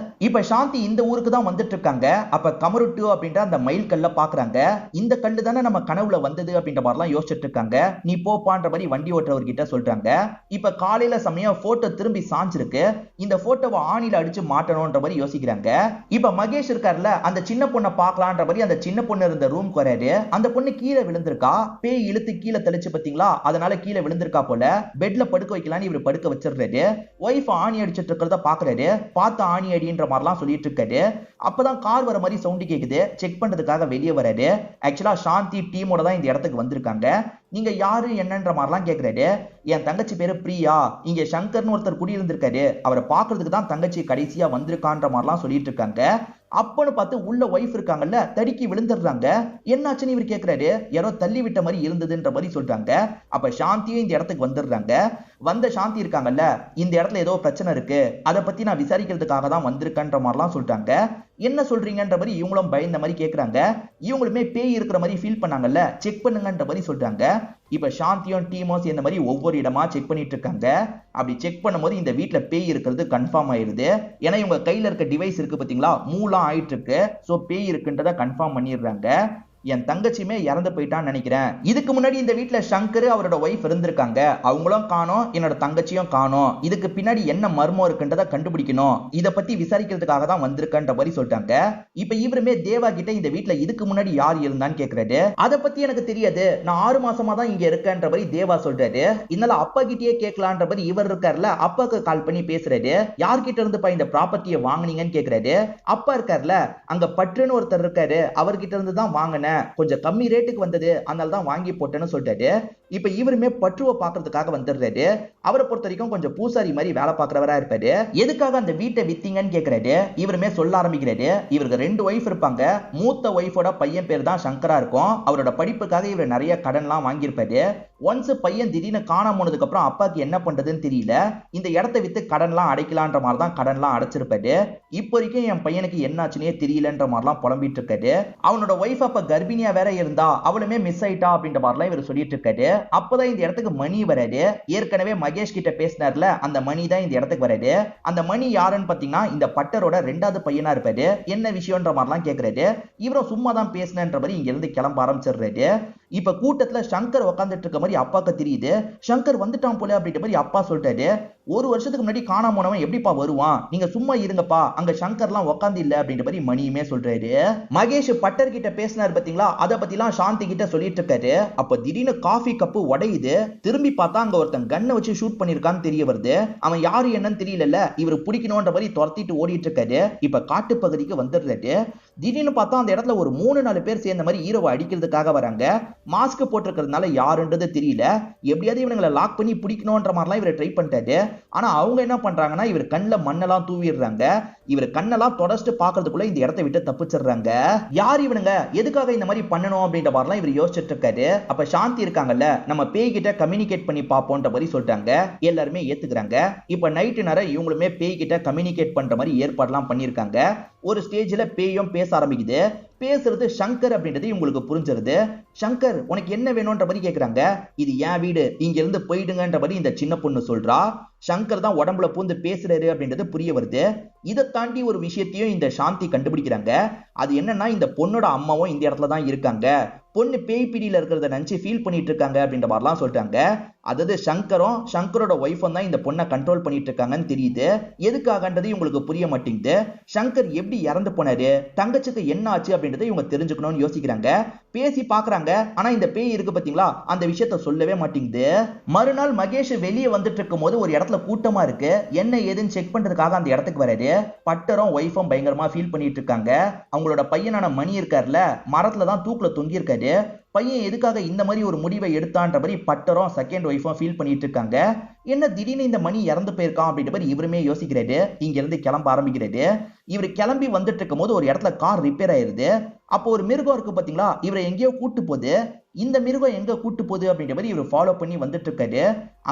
இப்ப சாந்தி இந்த ஊருக்கு தான் வந்துட்டு இருக்காங்க. அப்ப கமருட்டு அப்படின்ற அந்த மயில் கல்ல பாக்குறாங்க. இந்த கல்லு தானே நம்ம கனவுல வந்தது அப்படின்ற மாதிரிலாம் யோசிச்சுட்டு இருக்காங்க. நீ போப்பான்ற மாதிரி வண்டி ஓட்டுறவர்கிட்ட சொல்றாங்க. இப்ப காலையில சமயம் போட்டோ திரும்பி சாஞ்சிருக்கு. இந்த போட்டோவை ஆணில அடிச்சு மாட்டணும்ன்ற மாதிரி யோசிக்கிறாங்க. இப்ப மகேஷ் இருக்காருல்ல, அந்த சின்ன பொண்ணை பாக்கலான்ற மாதிரி அந்த சின்ன பொண்ணு இருந்த ரூம் வராரு. அந்த பொண்ணு கீழே விழுந்திருக்கா. பேய் இழுத்து கீழே தெளிச்சு பாத்தீங்களா, அதனால கீழே விழுந்திருக்கா போல. பெட்ல படுக்க வைக்கலான்னு இவர் படுக்க வச்சிருக்காரு. ஒய்ஃப் ஆணி அடிச்சிட்டு இருக்கிறத பாக்குறாரு. பார்த்து ஆணி அடின்ற மாதிரிலாம் சொல்லிட்டு இருக்காரு. அப்பதான் கார் வர மாதிரி சவுண்ட் கேக்குது. செக் பண்றதுக்காக வெளியே வராரு. ஆக்சுவலா சாந்தி டீமோட தான் இந்த இடத்துக்கு வந்திருக்காங்க. நீங்க யாரு என்னன்ற மாதிரிலாம் கேக்குறாரு. என் தங்கச்சி பேரு பிரியா, இங்க சங்கர்னு ஒருத்தர் குடியிருந்திருக்காரு, அவரை பாக்குறதுக்கு தான் தங்கச்சி கடைசியா வந்திருக்கான்ற மாதிரிலாம் சொல்லிட்டு இருக்காங்க. அப்பன்னு பார்த்து உள்ள ஒய்ஃப் இருக்காங்கல்ல, தடுக்கி விழுந்துடுறாங்க. என்னாச்சுன்னு இவர் கேக்குறாரு. யாரோ தள்ளி விட்ட மாதிரி இருந்ததுன்ற மாதிரி சொல்றாங்க. அப்ப சாந்தியும் இந்த இடத்துக்கு வந்துடுறாங்க. வந்த சாந்தி இருக்காங்கல்ல, இந்த இடத்துல ஏதோ பிரச்சனை இருக்கு, அதை பத்தி நான் விசாரிக்கிறதுக்காக தான் வந்திருக்கன்ற மாதிரிலாம் சொல்றாங்க. என்ன சொல்றீங்கன்ற மாதிரி இவங்களும் பயந்த மாதிரி கேக்குறாங்க. இவங்களுமே பேய் இருக்கிற மாதிரி ஃபீல் பண்ணாங்கல்ல, செக் பண்ணுங்கன்ற மாதிரி சொல்றாங்க. இப்ப சாந்தியும் டீமும் சேர்ந்த மாதிரி ஒவ்வொரு இடமா செக் பண்ணிட்டு இருக்காங்க. அப்படி செக் பண்ணும்போது இந்த வீட்டுல பேய் இருக்கிறது கன்ஃபார்ம் ஆயிருது. ஏன்னா இவங்க கையில இருக்க டிவைஸ் இருக்கு பாத்தீங்களா, மூலம் ஆயிட்டு இருக்கு. சோ பேய் இருக்குன்றத கன்ஃபார்ம் பண்ணிடுறாங்க. என் தங்கச்சியுமே இறந்து போயிட்டான்னு நினைக்கிறேன். இதுக்கு முன்னாடி இந்த வீட்டுல சங்கர் அவரோட ஒய்ஃப் இருந்திருக்காங்க, அவங்களும் காணோம், என்னோட தங்கச்சியும் காணோம். இதுக்கு பின்னாடி என்ன மர்மம் இருக்குன்றத கண்டுபிடிக்கணும், இத பத்தி விசாரிக்கிறதுக்காக தான் வந்திருக்கன்ற மாதிரி சொல்லிட்டாங்க. இப்ப இவருமே தேவா கிட்ட இந்த வீட்டுல இதுக்கு முன்னாடி யார் இருந்தான்னு கேக்குறாரு. அத பத்தி எனக்கு தெரியாது, நான் 6 மாசமா தான் இங்க இருக்கேன்ற மாதிரி தேவா சொல்றாரு. இதனால அப்பா கிட்டயே கேட்கலான்ற மாதிரி இவர் இருக்காருல, அப்பாக்கு கால் பண்ணி பேசுறாரு. யார்கிட்ட இருந்துப்பா இந்த ப்ராப்பர்ட்டியை வாங்குனீங்கன்னு கேக்குறாரு. அப்பா இருக்காருல, அங்க பற்றுன்னு ஒருத்தர் இருக்காரு, அவர்கிட்ட இருந்து தான் வாங்கினேன், கொஞ்சம் கம்மி ரேட்டுக்கு வந்தது, அதனால தான் வாங்கி போட்டேன்னு சொல்றாரு. இப்ப இவருமே பற்றுவை பாக்குறதுக்காக வந்துடுறாரு. அவரை பொறுத்த வரைக்கும் கொஞ்சம் பூசாரி மாதிரி வேலை பாக்குறவரா இருப்பாரு. எதுக்காக அந்த வீட்டை வித்தீங்கன்னு கேக்குறாரு. இவருமே சொல்ல ஆரம்பிக்கிறாரு. இவருக்கு 2 ஒய்ஃப் இருப்பாங்க. மூத்த ஒய்ஃபோட பையன் பேர் தான் சங்கரா இருக்கும். அவரோட படிப்புக்காக இவர் நிறைய கடன்லாம் வாங்கியிருப்பாரு. ஒன்ஸ் பையன் திடீர்னு காணாம போனதுக்கு அப்புறம் அப்பாக்கு என்ன பண்றதுன்னு தெரியல, இந்த இடத்தை வித்து கடன்லாம் அடைக்கலான்ற மாதிரி தான் கடன்லாம் அடைச்சிருப்பாரு. இப்போ வரைக்கும் என் பையனுக்கு என்னாச்சுன்னே தெரியலன்ற மாதிரிலாம் புலம்பிட்டு இருக்காரு. அவனோட ஒய்ஃப் அப்ப கர்ப்பிணியா வேற இருந்தா, அவளுமே மிஸ் ஆயிட்டா அப்படின்ற மாதிரிலாம் இவர் சொல்லிட்டு இருக்காரு. அப்பதான் இந்த இடத்துக்கு மணி வராது. ஏற்கனவே மகேஷ் கிட்ட பேசினார்ல, அந்த மணி தான் இந்த இடத்துக்கு வராது. அந்த மணி யாருன்னு பாத்தீங்கன்னா இந்த பட்டரோட 2வது பையனா இருப்பாரு. என்ன விஷயம்ன்ற மாதிரிலாம் கேக்குறாரு. இவரும் சும்மா தான் பேசினன்ற மாதிரி இங்க இருந்து கிளம்ப ஆரம்பிச்சிடுறாரு. இப்ப கூட்டத்துல சங்கர் உட்காந்துட்டு இருக்க மாதிரி அப்பாக்கு தெரியுது. சங்கர் வந்துட்டான் போல அப்படின்ற மாதிரி அப்பா சொல்லிட்டாரு. 1 வருஷத்துக்கு முன்னாடி காணாம போனவன் எப்படிப்பா வருவான், நீங்க சும்மா இருங்கப்பா, அங்க சங்கர்லாம் உட்காந்து இல்ல அப்படின்ற மாதிரி மணியுமே சொல்றாரு. மகேஷ் பட்டர் கிட்ட பேசினார் பாத்தீங்களா, அத பத்திலாம் சாந்தி கிட்ட சொல்லிட்டு இருக்காரு. அப்ப திடீர்னு காஃபி கப்பு உடையுது. திரும்பி பார்த்தா அங்க ஒருத்தன் கண்ணை வச்சு ஷூட் பண்ணிருக்கான்னு தெரிய வருது. அவன் யாரு என்னன்னு தெரியல, இவர் பிடிக்கணும்ன்ற மாதிரி துரத்திட்டு ஓடிட்டு இருக்காரு. இப்ப காட்டு பகுதிக்கு வந்துடுறாரு. திடீர்னு பார்த்தா அந்த இடத்துல ஒரு 3-4 பேர் சேர்ந்த மாதிரி ஹீரோவை அடிக்கிறதுக்காக வராங்க. மாஸ்க் போட்டிருக்கிறதுனால யாருன்றது தெரியல. எப்படியாவது இவங்களை லாக் பண்ணி பிடிக்கணும்ன்ற மாதிரிலாம் இவர் ட்ரை பண்ணிட்டாரு. ஆனா அவங்க என்ன பண்றாங்கன்னா, இவர் கண்ணுல மண்ணெல்லாம் தூவிடுறாங்க. இவர் கண்ணெல்லாம் தொடச்சிட்டு பாக்குறதுக்குள்ள இந்த இடத்தை விட்டு தப்பிச்சிடுறாங்க. யார் இவனுங்க, எதுக்காக இந்த மாதிரி பண்ணணும் அப்படின்ற மாதிரிலாம் இவர் யோசிச்சுட்டு இருக்காரு. அப்ப சாந்தி இருக்காங்கல்ல, நம்ம பேய் கிட்ட கம்யூனிகேட் பண்ணி பாப்போன்ற மாதிரி சொல்லிட்டாங்க. எல்லாருமே ஏத்துக்கிறாங்க. இப்ப நைட்டு நேரம் இவங்களுமே பேய் கிட்ட கம்யூனிகேட் பண்ற மாதிரி ஏற்பாடுலாம் பண்ணிருக்காங்க. ஒரு ஸ்டேஜ்ல பேயும் பேச ஆரம்பிக்குது. பேசுறது சங்கர் அப்படின்றது உங்களுக்கு புரிஞ்சிருது. சங்கர், உனக்கு என்ன வேணும்ன்ற மாதிரி கேக்குறாங்க. இது என் வீடு, இங்க இருந்து போயிடுங்கன்ற மாதிரி இந்த சின்ன பொண்ணு சொல்றா. சங்கர் தான் உடம்புல பூந்து பேசுறாரு அப்படின்றது புரிய வருது. இதை தாண்டி ஒரு விஷயத்தையும் இந்த சாந்தி கண்டுபிடிக்கிறாங்க. அது என்னன்னா, இந்த பொண்ணோட அம்மாவும் இந்த இடத்துல தான் இருக்காங்க. பொண்ணு பேய் பிடியில இருக்கிறத நினைச்சு ஃபீல் பண்ணிட்டு இருக்காங்க அப்படின்ற மாதிரிலாம் சொல்லிட்டாங்க. அதாவது சங்கரும் சங்கரோட ஒய்ஃபும் தான் இந்த பொண்ணை கண்ட்ரோல் பண்ணிட்டு இருக்காங்கன்னு தெரியுது. எதுக்காகன்றது உங்களுக்கு புரிய மாட்டேங்குது. சங்கர் எப்படி இறந்து போனாரு, தங்கச்சிக்கு என்ன ஆச்சு அப்படின்றத இவங்க தெரிஞ்சுக்கணும்னு யோசிக்கிறாங்க. பேசி பாக்குறாங்க. ஆனா இந்த பேய் இருக்கு பாத்தீங்களா, அந்த விஷயத்த சொல்லவே மாட்டேங்குது. மறுநாள் மகேஷ் வெளியே வந்துட்டு இருக்கும் போது ஒரு இடத்துல கூட்டமா இருக்கு. என்ன ஏதுன்னு செக் பண்றதுக்காக அந்த இடத்துக்கு வராரு. பட்டரும் ஒய்ஃபும் பயங்கரமா ஃபீல் பண்ணிட்டு இருக்காங்க. அவங்களோட பையனான மணி இருக்காருல, மரத்துல தான் தூக்குல தொங்கி இருக்காரு. பையன் எதுக்காக இந்த மாதிரி ஒரு முடிவை எடுத்தான்ற மாதிரி பட்டரும் செகண்ட் ஒய்ஃபும் ஃபீல் பண்ணிட்டு இருக்காங்க. என்ன திடீர்னு இந்த மணி இறந்து போயிருக்கான் அப்படின்ற மாதிரி இவருமே யோசிக்கிறாரு. இங்க இருந்து கிளம்ப ஆரம்பிக்கிறாரு. இவர் கிளம்பி வந்துட்டு இருக்கும் போது ஒரு இடத்துல கார் ரிப்பேர் ஆயிருது. அப்போ ஒரு மிருகம் இருக்கு பாத்தீங்களா, இவரை எங்கேயோ கூட்டு போகுது. இந்த மிருகம் எங்க கூட்டு போகுது அப்படின்ற மாதிரி இவர் ஃபாலோ பண்ணி வந்துட்டு இருக்காரு.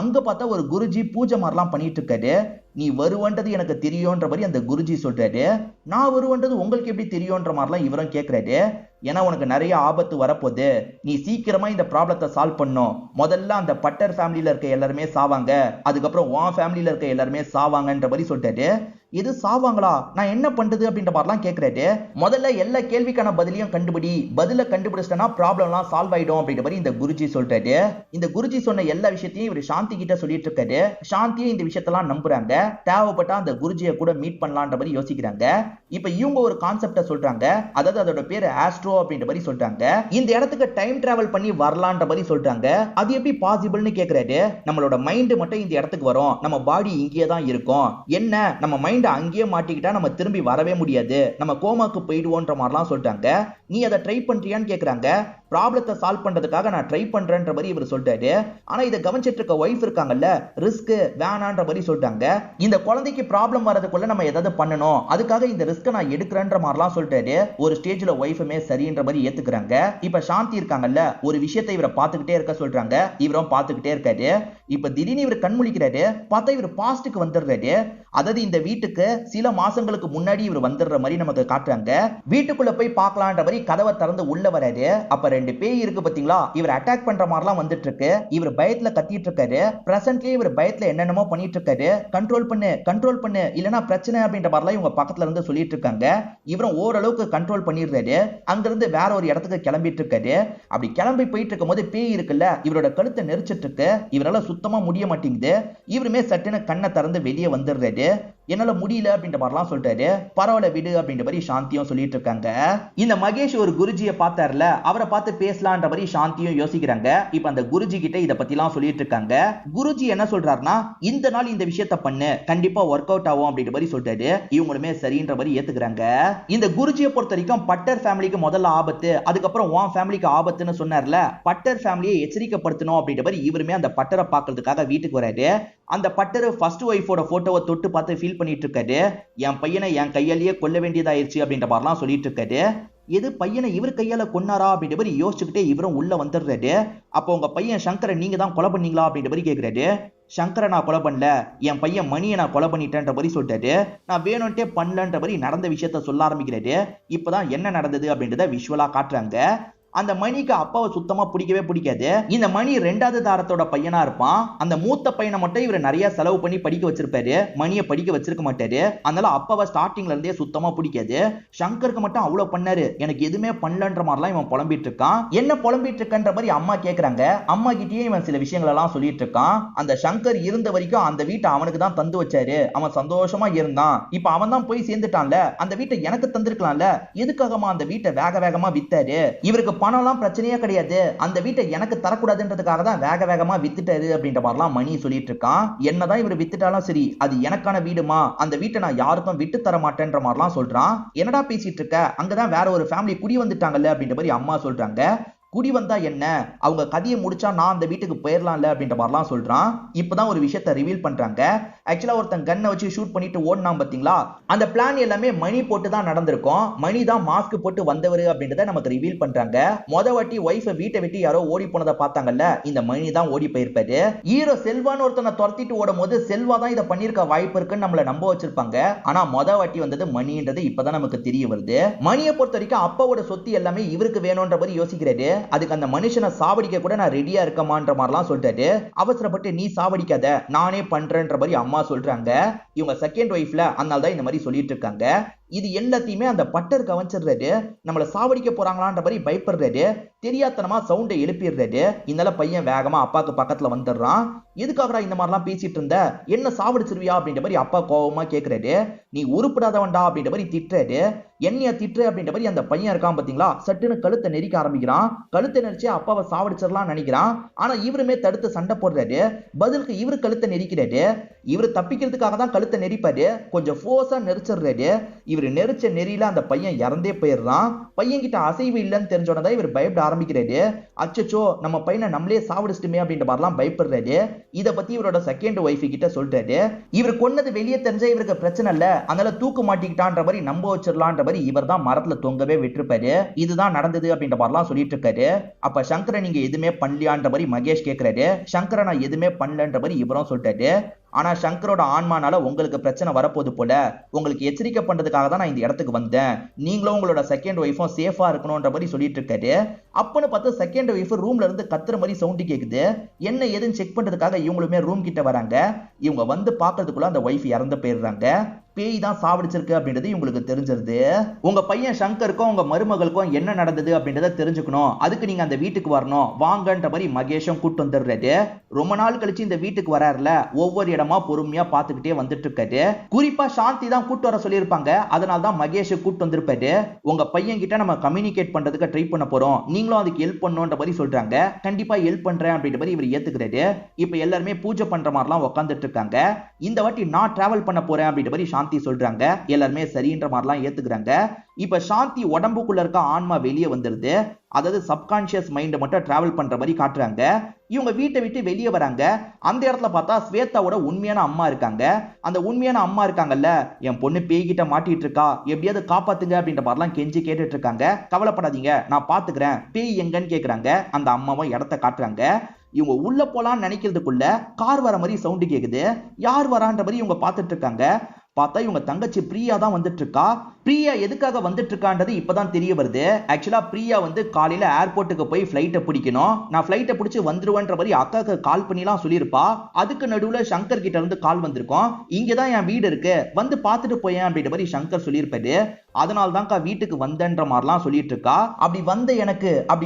அங்க பார்த்தா ஒரு குருஜி பூஜை மாதிரிலாம் பண்ணிட்டு இருக்காரு. நீ வருவன்றது எனக்கு தெரியும்ன்ற மாதிரி அந்த குருஜி சொல்றாரு. நான் வருவன்றது உங்களுக்கு எப்படி தெரியும்ன்ற மாதிரிலாம் இவரும் கேட்கிறாரு. ஏன்னா உனக்கு நிறைய ஆபத்து வரப்போகுது, நீ சீக்கிரமா இந்த ப்ராப்ளத்தை சால்வ் பண்ணும். முதல்ல அந்த பட்டர் ஃபேமிலியில இருக்க எல்லாருமே சாவாங்க, அதுக்கப்புறம் உன் ஃபேமிலியில இருக்க எல்லாருமே சாவாங்கன்ற மாதிரி சொல்லிட்டாரு. இது சாவாங்களா, நான் என்ன பண்றது அப்படின்ற மாதிரிலாம் கேட்கிறாரு. முதல்ல எல்லா கேள்விக்கான பதிலையும் கண்டுபிடி, பதில கண்டுபிடிச்சிட்டனா ப்ராப்ளம்லாம் சால்வ் ஆயிடும் அப்படின்ற மாதிரி இந்த குருஜி சொல்றாரு. இந்த குருஜி சொன்ன எல்லா விஷயத்தையும் இவர் சாந்தி கிட்ட சொல்லிட்டு இருக்காரு. சாந்தியும் இந்த விஷயத்தெல்லாம் நம்புறாங்க. தேவைப்பட்டா அந்த குருஜியை கூட மீட் பண்ணலான்ற மாதிரி யோசிக்கிறாங்க. இப்ப இவங்க ஒரு கான்செப்ட சொல்றாங்க. அதாவது அதோட பேரு ஆஸ்ட்ரோ அப்படின்ற மாதிரி சொல்றாங்க. இந்த இடத்துக்கு டைம் டிராவல் பண்ணி வரலான்ற மாதிரி சொல்றாங்க. அது எப்படி பாசிபிள்னு கேக்குறாரு. நம்மளோட மைண்ட் மட்டும் இந்த இடத்துக்கு வரும், நம்ம பாடி இங்கேயே தான் இருக்கும். என்ன, நம்ம மைண்ட் அங்கேயே மாட்டிக்கிட்டா நம்ம திரும்பி வரவே முடியாது, நம்ம கோமாக்கு போயிடுவோன்ற மாதிரிலாம் சொல்றாங்க. நீ அதை ட்ரை பண்றியான்னு கேக்குறாங்க. ப்ராப்ளத்தை சால்வ் பண்றதுக்காக நான் ட்ரை பண்றேன்ற மாதிரி இவர் சொல்றாரு. ஆனா இதை கவனிச்சிட்டு இருக்க ஒய்ஃப் இருக்காங்கல்ல, ரிஸ்க் வேணான்ற மாதிரி சொல்றாங்க. இந்த குழந்தைக்கு ப்ராப்ளம் வரதுக்குள்ள நம்ம ஏதாவது பண்ணணும், அதுக்காக இந்த ரிஸ்க் நான் எடுக்கிறேன்ற மாதிரிலாம் சொல்றாரு. ஒரு ஸ்டேஜ்ல ஒய்ஃபுமே சரின்ற மாதிரி ஏத்துக்கிறாங்க. இப்ப சாந்தி இருக்காங்கல்ல, ஒரு விஷயத்தை இவரை பார்த்துக்கிட்டே இருக்க சொல்றாங்க. இவரும் பார்த்துக்கிட்டே இருக்காரு. இப்ப திடீர்னு இவர் கண்முழிக்கிறாரு. பார்த்தா இவர் பாஸ்டுக்கு வந்துடுறாரு. அதாவது இந்த வீட்டுக்கு சில மாசங்களுக்கு முன்னாடி இவர் வந்துடுற மாதிரி நமக்கு காட்டுறாங்க. வீட்டுக்குள்ள போய் பார்க்கலான்ற மாதிரி கதவை திறந்து உள்ள வராரு. அப்ப ரெண்டு பேய் இருக்கு பாத்தீங்களா, இவர் அட்டாக் பண்ற மாதிரிலாம் வந்துட்டு இருக்கு. இவர் பயத்துல கத்திட்டு இருக்காரு. பிரசன்ட்லயே இவர் பயத்துல என்னென்னமோ பண்ணிட்டு இருக்காரு. கண்ட்ரோல் பண்ணு இல்லனா பிரச்சனை அப்படின்ற மாதிரிலாம் இவங்க பக்கத்துல இருந்து சொல்லிட்டு இருக்காங்க. இவரும் ஓரளவுக்கு கண்ட்ரோல் பண்ணிடுறாரு. அங்கிருந்து வேற ஒரு இடத்துக்கு கிளம்பிட்டு இருக்காரு. அப்படி கிளம்பி போயிட்டு இருக்கும்போது பேய் இருக்குல்ல, இவரோட கழுத்தை நெரிச்சிட்டு இருக்கு. இவரால சுத்தமா முடிய மாட்டேங்குது. இவருமே சட்டுன்னு கண்ணை திறந்து வெளியே வந்துடுறாரு. என்னால முடியல அப்படின்ற மாதிரிலாம் சொல்லிட்டாரு. பரவாயில்ல விடு அப்படின்ற மாதிரி சாந்தியும் சொல்லிட்டு இருக்காங்க. இந்த மகேஷ் ஒரு குருஜியை பார்த்தாருல, அவரை பார்த்து பேசலான்ற மாதிரி சாந்தியும் யோசிக்கிறாங்க. இப்ப அந்த குருஜி கிட்ட இத பத்திலாம் சொல்லிட்டு இருக்காங்க. குருஜி என்ன சொல்றாருன்னா, இந்த நாள் இந்த விஷயத்த பண்ணு, கண்டிப்பா ஒர்க் அவுட் ஆகும் அப்படின்ற மாதிரி சொல்லிட்டாரு. இவங்களுமே சரின்ற மாதிரி ஏத்துக்கிறாங்க. இந்த குருஜியை பொறுத்த வரைக்கும் பட்டர் ஃபேமிலிக்கு முதல்ல ஆபத்து, அதுக்கப்புறம் உன் ஃபேமிலிக்கு ஆபத்துன்னு சொன்னார்ல, பட்டர் ஃபேமிலியை எச்சரிக்கைப்படுத்தணும் அப்படின்ற மாதிரி இவருமே அந்த பட்டரை பார்க்கறதுக்காக வீட்டுக்கு வராரு. அந்த பட்டர் ஃபர்ஸ்ட் ஒய்ஃபோட போட்டோவை தொட்டு பார்த்து ஃபீல் பண்ணிட்டு இருக்காரு. என் பையனை என் கையாலேயே கொல்ல வேண்டியதாயிருச்சு அப்படின்ற மாதிரிலாம் சொல்லிட்டு இருக்காரு. எது பையனை இவர் கையால கொன்னாரா அப்படின்ற மாதிரி யோசிச்சுக்கிட்டே இவரும் உள்ள வந்துடுறாரு. அப்போ உங்க பையன் சங்கரை நீங்க தான் கொலை பண்ணீங்களா அப்படின்ற மாதிரி கேட்கிறாரு. சங்கரை நான் கொலை பண்ணல, என் பையன் மணியை நான் கொலை பண்ணிட்டேன்ற மாதிரி சொல்லிட்டாரு. நான் வேணும்ட்டே பண்ணலன்ற மாதிரி நடந்த விஷயத்த சொல்ல ஆரம்பிக்கிறாரு. இப்பதான் என்ன நடந்தது அப்படின்றத விஷுவலா காட்டுறாங்க. அந்த மணிக்கு அப்பாவை சுத்தமா பிடிக்கவே பிடிக்காது. இந்த மணி ரெண்டாவது தாரத்தோட பையனா இருப்பான். அந்த மூத்த பையனை மட்டும் இவர் நிறைய செலவு பண்ணி படிக்க வச்சிருப்பாரு. மணியை படிக்க வச்சிருக்க மாட்டாரு. அதனால அப்பாவை ஸ்டார்டிங்ல இருந்தே சுத்தமா பிடிக்காது. சங்கருக்கு மட்டும் அவ்வளவு பண்ணாரு, எனக்கு எதுவுமே பண்ணலன்ற மாதிரிலாம் இவன் புலம்பிட்டு இருக்கான். என்ன புலம்பிட்டு இருக்கன்ற மாதிரி அம்மா கேக்குறாங்க. அம்மா கிட்டயே இவன் சில விஷயங்கள் எல்லாம் சொல்லிட்டு இருக்கான். அந்த சங்கர் இருந்த வரைக்கும் அந்த வீட்டை அவனுக்கு தான் தந்து வச்சாரு. அவன் சந்தோஷமா இருந்தான். இப்ப அவன் தான் போய் சேர்ந்துட்டான்ல, அந்த வீட்டை எனக்கு தந்திருக்கலாம்ல, எதுக்காகமா அந்த வீட்டை வேக வேகமா வித்தாரு? இவருக்கு பணம்லாம் பிரச்சனையே கிடையாது, அந்த வீட்டை எனக்கு தரக்கூடாதுன்றதுக்காக தான் வேக வேகமா வித்துட்டாரு அப்படின்ற மாதிரிலாம் மணி சொல்லிட்டு இருக்கான். என்னதான் இவர் வித்துட்டாலும் சரி, அது எனக்கான வீடுமா, அந்த வீட்டை நான் யாருக்கும் விட்டு தர மாட்டேன்ற மாதிரிலாம் சொல்றான். என்னடா பேசிட்டு இருக்க, அங்கதான் வேற ஒரு ஃபேமிலி குடி வந்துட்டாங்கல்ல அப்படின்ற மாதிரி அம்மா சொல்றாங்க. குடி வந்தா என்ன, அவங்க கதையை முடிச்சா நான் அந்த வீட்டுக்கு போயிடலாம்ல அப்படின்ற மாதிரிலாம் சொல்றான். இப்பதான் ஒரு விஷயத்தை ரிவீல் பண்றாங்க. ஆக்சுவலா ஒருத்தன் கன்னை வச்சு ஷூட் பண்ணிட்டு ஓடினான் பாத்தீங்களா, அந்த பிளான் எல்லாமே மணி போட்டு தான் நடந்திருக்கும். மணி தான் மாஸ்க் போட்டு வந்தவர் அப்படின்றத நமக்கு ரிவீல் பண்றாங்க. மொத வாட்டி ஒய்ஃபை வீட்டை விட்டு யாரோ ஓடி போனதை பார்த்தாங்கல்ல, இந்த மணி தான் ஓடி போயிருப்பாரு. ஹீரோ செல்வான்னு ஒருத்தனை துரத்திட்டு ஓடும் போது செல்வா தான் இதை பண்ணிருக்க வாய்ப்பு இருக்குன்னு நம்மள நம்ப வச்சிருப்பாங்க. ஆனா மொத வாட்டி வந்தது மணின்றது இப்பதான் நமக்கு தெரிய வருது. மணியை பொறுத்த வரைக்கும் அப்பாவோட சொத்து எல்லாமே இவருக்கு வேணும்ன்ற மாதிரி யோசிக்கிறாரு. அதுக்கு அந்த மனுஷனை சாவடிக்க கூட நான் ரெடியா இருக்கமான்ற மாதிரிலாம் சொல்லிட்டாரு. அவசரப்பட்டு நீ சாவடிக்காத, நானே பண்றேன்ற மாதிரி அம்மா சொல்றாங்க. இவங்க செகண்ட் ஒய்ஃப்ல, அதனால தான் இந்த மாதிரி சொல்லிட்டு இருக்காங்க. இது எல்லாத்தையுமே அந்த பட்டர் கவனிச்சிடுறாரு. நம்மள சாவடிக்க போறாங்களான்ற மாதிரி பயப்படுறாரு. தெரியாதனமா சவுண்டை எழுப்பிடுறாரு. இதனால பையன் வேகமா அப்பாக்கு பக்கத்துல வந்துடுறான். எதுக்காகடா இந்த மாதிரிலாம் பேசிட்டு இருந்த, என்ன சாவடிச்சிருவியா அப்படின்ற மாதிரி அப்பா கோபமா கேட்கிறாரு. நீ உருப்படாதவன்டா அப்படின்ற மாதிரி திட்டுறாரு. என்னைய திட்டுற அப்படின்ற மாதிரி அந்த பையன் இருக்கான் பாத்தீங்களா, சட்டுன்னு கழுத்தை நெரிக்க ஆரம்பிக்கிறான். கழுத்தை நெரிச்சு அப்பாவை சாவடிச்சிடலாம் நினைக்கிறான். ஆனா இவருமே தடுத்து சண்டை போடுறாரு. பதிலுக்கு இவரு கழுத்தை நெரிக்கிறாரு. இவரு தப்பிக்கிறதுக்காக தான் கழுத்தை நெரிப்பாரு. கொஞ்சம் ஃபோர்ஸா நெரிச்சிடுறாரு. இவர் நெரிச்ச நெறியில அந்த பையன் இறந்தே போயிடுறான். பையன் கிட்ட அசைவு இல்லைன்னு தெரிஞ்சோடதான் இவர் பயப்பட ஆரம்பிக்கிறாரு. அச்சச்சோ நம்ம பையனை நம்மளே சாவடிச்சிட்டுமே அப்படின்ற மாதிரிலாம் பயப்படுறாரு. இத பத்தி இவரோட செகண்ட் ஒய்ஃப் கிட்ட சொல்றாரு. இவர் கொன்னது வெளியே தெரிஞ்சா இவருக்கு பிரச்சனை இல்ல, அதனால தூக்கு மாட்டிக்கிட்டான்ற மாதிரி நம்ப வச்சிடலான்ற மாதிரி இவர் தான் மரத்துல தொங்கவே விட்டுருப்பாரு. இதுதான் நடந்தது அப்படின்ற மாதிரிலாம் சொல்லிட்டு இருக்காரு. அப்ப சங்கரை நீங்க எதுவுமே பண்ணலையான்ற மாதிரி மகேஷ் கேட்கிறாரு. சங்கரை நான் எதுவுமே பண்ணலன்ற மாதிரி இவரும் சொல்லிட்டாரு. ஆனா சங்கரோட ஆன்மானால உங்களுக்கு பிரச்சனை வரப்போது போல, உங்களுக்கு எச்சரிக்கை பண்றதுக்காக தான் நான் இந்த இடத்துக்கு வந்தேன். நீங்களும் உங்களோட செகண்ட் ஒய்ஃபும் சேஃபா இருக்கணும்ன்ற மாதிரி சொல்லிட்டு இருக்காரு. அப்பன்னு பார்த்து செகண்ட் ஒய்ஃப் ரூம்ல இருந்து கத்துற மாதிரி சவுண்ட் கேக்குது. என்ன ஏதுன்னு செக் பண்றதுக்காக இவங்களுமே ரூம் கிட்ட வராங்க. இவங்க வந்து பாக்குறதுக்குள்ள அந்த ஒய்ஃப் இறந்து போயிடுறாங்க. பேய் தான் சாவடிச்சிருக்கு அப்படின்றது இவங்களுக்கு தெரிஞ்சிருது. உங்க பையன் சங்கருக்கும் உங்க மருமகளுக்கும் என்ன நடந்தது அப்படின்றத தெரிஞ்சுக்கணும், அதுக்கு நீங்க அந்த வீட்டுக்கு வரணும் வாங்கன்ற மாதிரி மகேஷும் கூட்டு வந்துடுறாரு. ரொம்ப நாள் கழிச்சு இந்த வீட்டுக்கு வராருல, ஒவ்வொரு இடமா பொறுமையா பாத்துக்கிட்டே வந்துட்டு இருக்காரு. குறிப்பா சாந்தி தான் கூட்டு வர சொல்லியிருப்பாங்க. அதனால தான் மகேஷ் கூட்டு வந்திருப்பாரு. உங்க பையன் கிட்ட நம்ம கம்யூனிகேட் பண்றதுக்கு ட்ரை பண்ண போறோம், நீங்களும் அதுக்கு ஹெல்ப் பண்ணணும்ன்ற மாதிரி சொல்றாங்க. கண்டிப்பா ஹெல்ப் பண்றேன் அப்படின்ற மாதிரி இவர் ஏத்துக்கிறாரு. இப்ப எல்லாருமே பூஜை பண்ற மாதிரிலாம் உட்காந்துட்டு இருக்காங்க. இந்த வாட்டி நான் டிராவல் பண்ண போறேன் அப்படின்ற மாதிரி சாந்தி சொல்றாங்க. எல்லாருமே சரின்ற மாதிரிலாம் ஏத்துக்கிறாங்க. இப்ப சாந்தி உடம்புக்குள்ள இருக்க ஆன்மா வெளியே வந்துருது. அதாவது சப்கான்சியஸ் மைண்ட் மட்டும் டிராவல் பண்ற மாதிரி காட்டுறாங்க. இவங்க வீட்டை விட்டு வெளியே வராங்க. அந்த இடத்துல பார்த்தா ஸ்வேதாவோட உண்மையான அம்மா இருக்காங்க. அந்த உண்மையான அம்மா இருக்காங்கல்ல, என் பொண்ணு பேய்கிட்ட மாட்டிட்டு இருக்கா, எப்படியாவது காப்பாத்துங்க அப்படின்ற மாதிரிலாம் கெஞ்சி கேட்டுட்டு இருக்காங்க. கவலைப்படாதீங்க நான் பாத்துக்கிறேன், பேய் எங்கன்னு கேக்குறாங்க. அந்த அம்மாவும் இடத்த காட்டுறாங்க. இவங்க உள்ள போலான்னு நினைக்கிறதுக்குள்ள கார் வர மாதிரி சவுண்ட் கேக்குது. யார் வரான்ற மாதிரி இவங்க பார்த்துட்டு இருக்காங்க. பார்த்தா இவங்க தங்கச்சி பிரியா தான் வந்துட்டு இருக்கா. பிரியா எதுக்காக வந்துட்டு இருக்கான்றது இப்பதான் தெரிய வருது. ஆக்சுவலா பிரியா வந்து காலையில ஏர்போர்ட்டுக்கு போய் ஃபிளைட்டை பிடிக்கணும், நான் ஃபிளைட்டை பிடிச்சு வந்துருவேன்ற மாதிரி அக்காக்கு கால் பண்ணிலாம் சொல்லியிருப்பா. அதுக்கு நடுவுல சங்கர் கிட்ட இருந்து கால் வந்திருக்கும், இங்கதான் என் வீடு இருக்கு வந்து பார்த்துட்டு போயேன் அப்படின்ற மாதிரி சங்கர் சொல்லியிருப்பாரு. அதனால தான்க்கா வீட்டுக்கு வந்தன்ற மாதிரிலாம் சொல்லிட்டு இருக்கா. அப்படி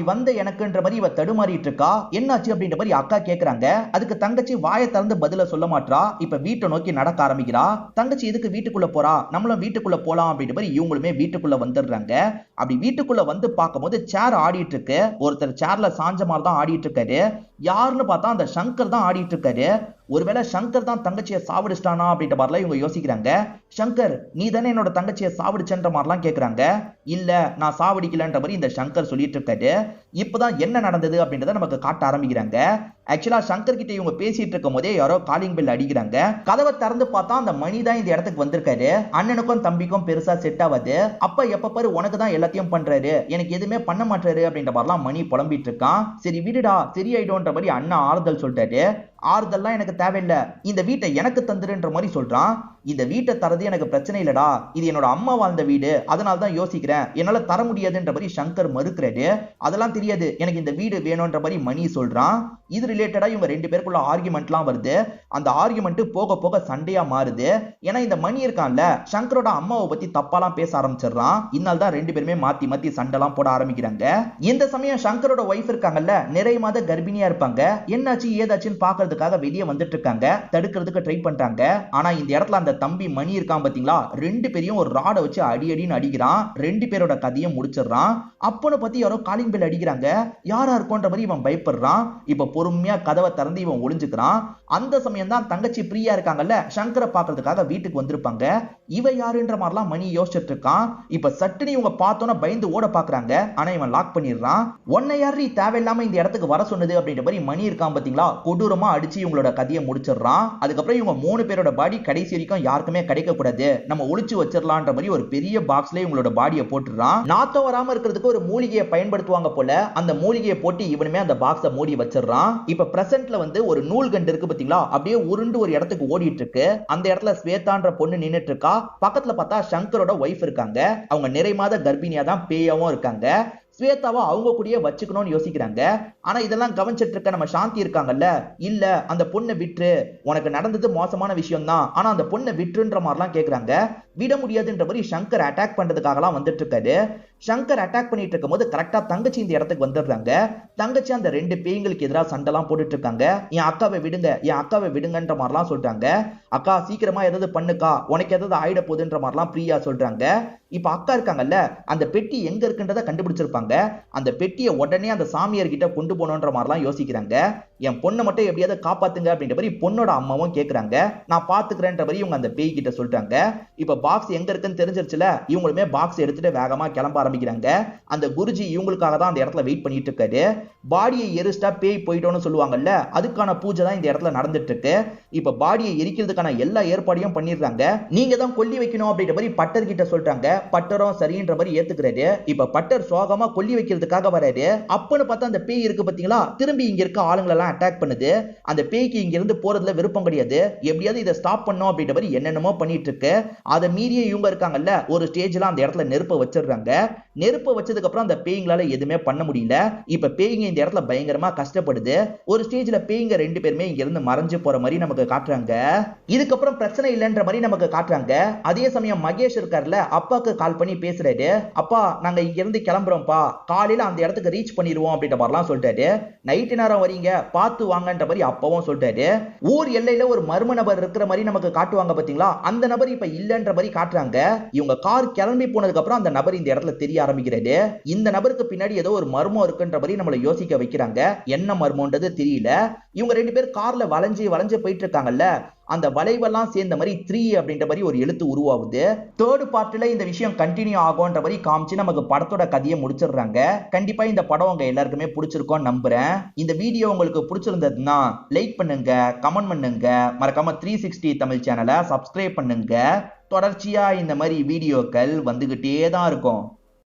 வந்த எனக்குன்ற மாதிரி இவ தடுமாறிட்டு இருக்கா. என்னாச்சு அப்படின்ற மாதிரி அக்கா கேக்குறாங்க. அதுக்கு தங்கச்சி வாயை திறந்து பதில சொல்ல மாட்டா. இப்ப வீட்டை நோக்கி நடக்க ஆரம்பிக்கிறா. தங்கச்சி எதுக்கு வீட்டுக்குள்ள போறா, நம்மளும் வீட்டுக்குள்ள போலாம் அப்படின்ற மாதிரி இவங்களுமே வீட்டுக்குள்ள வந்துடுறாங்க. அப்படி வீட்டுக்குள்ள வந்து பார்க்கும்போது சேர் ஆடிட்டு இருக்கு. ஒருத்தர் சேர்ல சாஞ்ச மாதிரி தான் ஆடிட்டு இருக்காரு. யாருன்னு பார்த்தா அந்த சங்கர் தான் ஆடிட்டு இருக்காரு. ஒருவேளை சங்கர் தான் தங்கச்சியை சாவடிச்சிட்டானா அப்படின்ற மாதிரிலாம் இவங்க யோசிக்கிறாங்க. சங்கர் நீ தானே என்னோட தங்கச்சியை சாவடிச்சன்ற மாதிரிலாம் கேட்கறாங்க. இல்ல நான் சாவடிக்கலன்ற மாதிரி இந்த சங்கர் சொல்லிட்டு இருக்காரு. இப்பதான் என்ன நடந்தது அப்படின்றத நமக்கு காட்ட ஆரம்பிக்கிறாங்க. ஆக்சுவலா சங்கர் கிட்ட இவங்க பேசிட்டு இருக்கும் போதே யாரோ காலிங் பெல் அடிக்கிறாங்க. கதவை திறந்து பார்த்தா அந்த மணி தான் இந்த இடத்துக்கு வந்திருக்காரு. அண்ணனுக்கும் தம்பிக்கும் பெருசா செட் ஆகாது. அப்ப எப்ப பாரு உனக்கு தான் எல்லாத்தையும் பண்றாரு, எனக்கு எதுவுமே பண்ண மாட்டாரு அப்படின்ற மாதிரிலாம் மணி புலம்பிட்டு இருக்கான். சரி விடுடா சரியாயிடும்ன்ற மாதிரி அண்ணா ஆறுதல் சொல்லிட்டாரு. ஆறுதல்லாம் எனக்கு தேவையில்லை, இந்த வீட்டை எனக்கு தந்துருன்ற மாதிரி சொல்றான். இந்த வீட்டை தரது எனக்கு பிரச்சனை இல்லடா, இது என்னோட அம்மா வாழ்ந்த வீடு, அதனால தான் யோசிக்கிறேன், என்னால தர முடியாதுன்ற மாதிரி சங்கர் மறுக்கிறாரு. அதெல்லாம் தெரியாது, எனக்கு இந்த வீடு வேணும்ன்ற மாதிரி மணி சொல்றான். இது ரிலேட்டடா இவங்க ரெண்டு பேருக்குள்ள ஆர்குமெண்ட்லாம் வருது. அந்த ஆர்குமெண்ட் போக போக சண்டையா மாறுது. ஏன்னா இந்த மணி இருக்கான்ல சங்கரோட அம்மாவை பத்தி தப்பாலாம் பேச ஆரம்பிச்சிடறான். இதனால தான் ரெண்டு பேருமே மாத்தி மாத்தி சண்டைலாம் போட ஆரம்பிக்கிறாங்க. இந்த சமயம் சங்கரோட ஒய்ஃப் இருக்காங்கல்ல நிறைய மாத கர்ப்பிணியா இருப்பாங்க. என்னாச்சு ஏதாச்சுன்னு பாக்குறதுக்காக வெளியே வந்துட்டு இருக்காங்க. தடுக்கிறதுக்கு ட்ரை பண்றாங்க. ஆனா இந்த இடத்துல அந்த தம்பி மணி இருக்கான் பாத்தீங்களா, ரெண்டு பேரையும் ஒரு ராடை வச்சு அடி அடின்னு அடிக்கிறான். ரெண்டு பேரோட கதையை முடிச்சிடறான். அப்பனை பத்தி யாரோ காலிங் பெல் அடிக்கிறாங்க. யாரா இருக்கும்ன்ற மாதிரி இவன் பயப்படுறான். இப்ப பொறுமையா கதவை திறந்து இவன் ஒளிஞ்சுக்கிறான். அந்த சமயம் தான் தங்கச்சி பிரியா இருக்காங்கல்ல சங்கரை பாக்குறதுக்காக வீட்டுக்கு வந்திருப்பாங்க. இவ யாருன்ற மாதிரிலாம் மணி யோசிச்சுட்டு இருக்கான். இப்ப சட்டுன்னு இவங்க பார்த்தோன்னா பயந்து ஓட பாக்குறாங்க. ஆனா இவன் லாக் பண்ணிடுறான். உன்னை யாரு தேவையில்லாம இந்த இடத்துக்கு வர சொன்னது அப்படின்ற மாதிரி மணி இருக்கான் பாத்தீங்களா, கொடூரமா அடிச்சு இவங்களோட கதையை முடிச்சிடறான். அதுக்கப்புறம் இவங்க மூணு பேரோட பாடி கடைசி வரைக்கும் யாருக்குமே கிடைக்க கூடாது, நம்ம ஒளிச்சு வச்சிடலான்ற மாதிரி ஒரு பெரிய பாக்ஸ்ல இவங்களோட பாடியை போட்டுறான். நாத்தம் வராம இருக்கிறதுக்கு ஒரு மூலிகையை பயன்படுத்துவாங்க போல. அந்த மூலிகையை போட்டு இவனுமே அந்த பாக்ஸை மூடி வச்சிடறான். இப்ப பிரசன்ட்ல வந்து ஒரு நூல் கண்டு இருக்கு பாத்தீங்களா, அப்படியே உருண்டு ஒரு இடத்துக்கு ஓடிட்டு இருக்கு. அந்த இடத்துல ஸ்வேதான்ற பொண்ணு நின்னுட்டு இருக்கா. பக்கத்துல பார்த்தா சங்கரோட ஒய்ஃப் இருக்காங்க. அவங்க நிறை மாத கர்ப்பிணியா தான் பேயாவும் இருக்காங்க. ஸ்வேதாவை அவங்க கூடயே வச்சுக்கணும்னு யோசிக்கிறாங்க. ஆனா இதெல்லாம் கவனிச்சிட்டு இருக்க நம்ம சாந்தி இருக்காங்கல்ல, இல்ல அந்த பொண்ணை விட்டுரு, உனக்கு நடந்தது மோசமான விஷயம் தான், ஆனா அந்த பொண்ணை விட்டுன்ற மாதிரிலாம் கேட்கறாங்க. விட முடியாதுன்ற மாதிரி சங்கர் அட்டாக் பண்றதுக்காகலாம் வந்துட்டு இருக்காரு. சங்கர் அட்டாக் பண்ணிட்டு இருக்கும் போது கரெக்டா தங்கச்சி இந்த இடத்துக்கு வந்துடுறாங்க. தங்கச்சி அந்த ரெண்டு பேய்களுக்கு எதிராக சண்டைலாம் போட்டுட்டு இருக்காங்க. என் அக்காவை விடுங்கன்ற மாதிரிலாம் சொல்றாங்க. அக்கா சீக்கிரமா ஏதாவது பண்ணுக்கா, உனக்கு ஏதாவது ஆயிட போகுதுன்ற மாதிரிலாம் பிரியா சொல்றாங்க. இப்ப அக்கா இருக்காங்கல்ல, அந்த பெட்டி எங்க இருக்குன்றத கண்டுபிடிச்சிருப்பாங்க. அந்த பெட்டியை உடனே அந்த சாமியார் கிட்ட கொண்டு போனோன்ற மாதிரிலாம் யோசிக்கிறாங்க. என் பொண்ணை மட்டும் எப்படியாவது காப்பாத்துங்க அப்படின்ற மாதிரி பொண்ணோட அம்மாவும் கேட்கறாங்க. நான் பாத்துக்கிறேன்ற மாதிரி இவங்க அந்த பேய் கிட்ட சொல்றாங்க. இப்ப பாக்ஸ் எங்க இருக்குன்னு தெரிஞ்சிருச்சுல, இவங்களுமே பாக்ஸ் எடுத்துட்டு வேகமா கிளம்ப ஆரம்பிக்கிறாங்க. அந்த குருஜி இவங்களுக்காக தான் அந்த இடத்துல வெயிட் பண்ணிட்டு இருக்காரு. பாடியை எரிச்சிட்டா பேய் போயிட்டோம்னு சொல்லுவாங்கல்ல, அதுக்கான பூஜை தான் இந்த இடத்துல நடந்துட்டு இருக்கு. இப்ப பாடியை எரிக்கிறதுக்கான எல்லா ஏற்பாடையும் பண்ணிடுறாங்க. நீங்க தான் கொல்லி வைக்கணும் அப்படின்ற மாதிரி பட்டர் கிட்ட சொல்றாங்க. பட்டரும் சரின்ற மாதிரி ஏத்துக்கிறாரு. இப்ப பட்டர் சோகமா கொல்லி வைக்கிறதுக்காக வராரு. அப்பன்னு பார்த்தா அந்த பேய் இருக்கு பாத்தீங்களா, திரும்பி இங்க இருக்க ஆளுங்களை எல்லாம் அட்டாக் பண்ணுது. அந்த பேய்க்கு இங்க இருந்து போறதுல விருப்பம் கிடையாது. எப்படியாவது இதை ஸ்டாப் பண்ணோம் அப்படின்ற மாதிரி என்னென்னமோ பண்ணிட்டு இருக்கு. அதை மீறிய இவங்க இருக்காங்கல்ல, ஒரு ஸ்டேஜ்ல அந்த இடத்துல நெருப்ப வச்சிடுறாங்க. நெருப்ப வச்சதுக்கு அப்புறம் அந்த பேய்ங்களால எதுவுமே பண்ண முடியல. இப்ப பேய்ங்க இந்த இடத்துல பயங்கரமா கஷ்டப்படுது. ஒரு ஸ்டேஜ்ல பேய்ங்க ரெண்டு பேருமே இங்க இருந்து மறைஞ்சு போற மாதிரி நமக்கு காட்டுறாங்க. இதுக்கப்புறம் பிரச்சனை இல்லைன்ற மாதிரி நமக்கு காட்டுறாங்க. அதே சமயம் மகேஷ் இருக்காருல, அப்பாக்கு கால் பண்ணி பேசுறாரு. அப்பா நாங்க இங்க இருந்து கிளம்புறோம்ப்பா, காலையில அந்த இடத்துக்கு ரீச் பண்ணிடுவோம் அப்படின்ற மாதிரிலாம் சொல்லிட்டாரு. நைட்டு நேரம் வரீங்க பார்த்து வாங்கன்ற மாதிரி அப்பாவும் சொல்லிட்டாரு. ஊர் எல்லையில ஒரு மர்ம நபர் இருக்கிற மாதிரி நமக்கு காட்டுவாங்க பாத்தீங்களா, அந்த நபர் இப்ப இல்லன்ற மாதிரி காட்டுறாங்க. இவங்க கார் கிளம்பி போனதுக்கு அப்புறம் அந்த நபர் இந்த இடத்துல தெரிய ஆரம்பிக்கிறாரு. இந்த நபருக்கு பின்னாடி ஏதோ ஒரு மர்மம் இருக்குன்ற மாதிரி நம்மளை யோசிக்க வைக்கிறாங்க. என்ன மர்மம்ன்றது தெரியல. இவங்க ரெண்டு பேர் கார்ல வளைஞ்சு போயிட்டு இருக்காங்கல்ல, அந்த வளைவெல்லாம் சேர்ந்த மாதிரி 3 அப்படின்ற மாதிரி ஒரு எழுத்து உருவாகுது. தேர்ட் பார்ட்ல இந்த விஷயம் கண்டினியூ ஆகும்ன்ற மாதிரி காமிச்சு நமக்கு படத்தோட கதையை முடிச்சிடுறாங்க. கண்டிப்பா இந்த படம் உங்க எல்லாருக்குமே பிடிச்சிருக்கும் நம்புறேன். இந்த வீடியோ உங்களுக்கு பிடிச்சிருந்ததுன்னா லைக் பண்ணுங்க, கமெண்ட் பண்ணுங்க, மறக்காம 360 தமிழ் சேனலை சப்ஸ்கிரைப் பண்ணுங்க. தொடர்ச்சியா இந்த மாதிரி வீடியோக்கள் வந்துகிட்டே தான் இருக்கும்.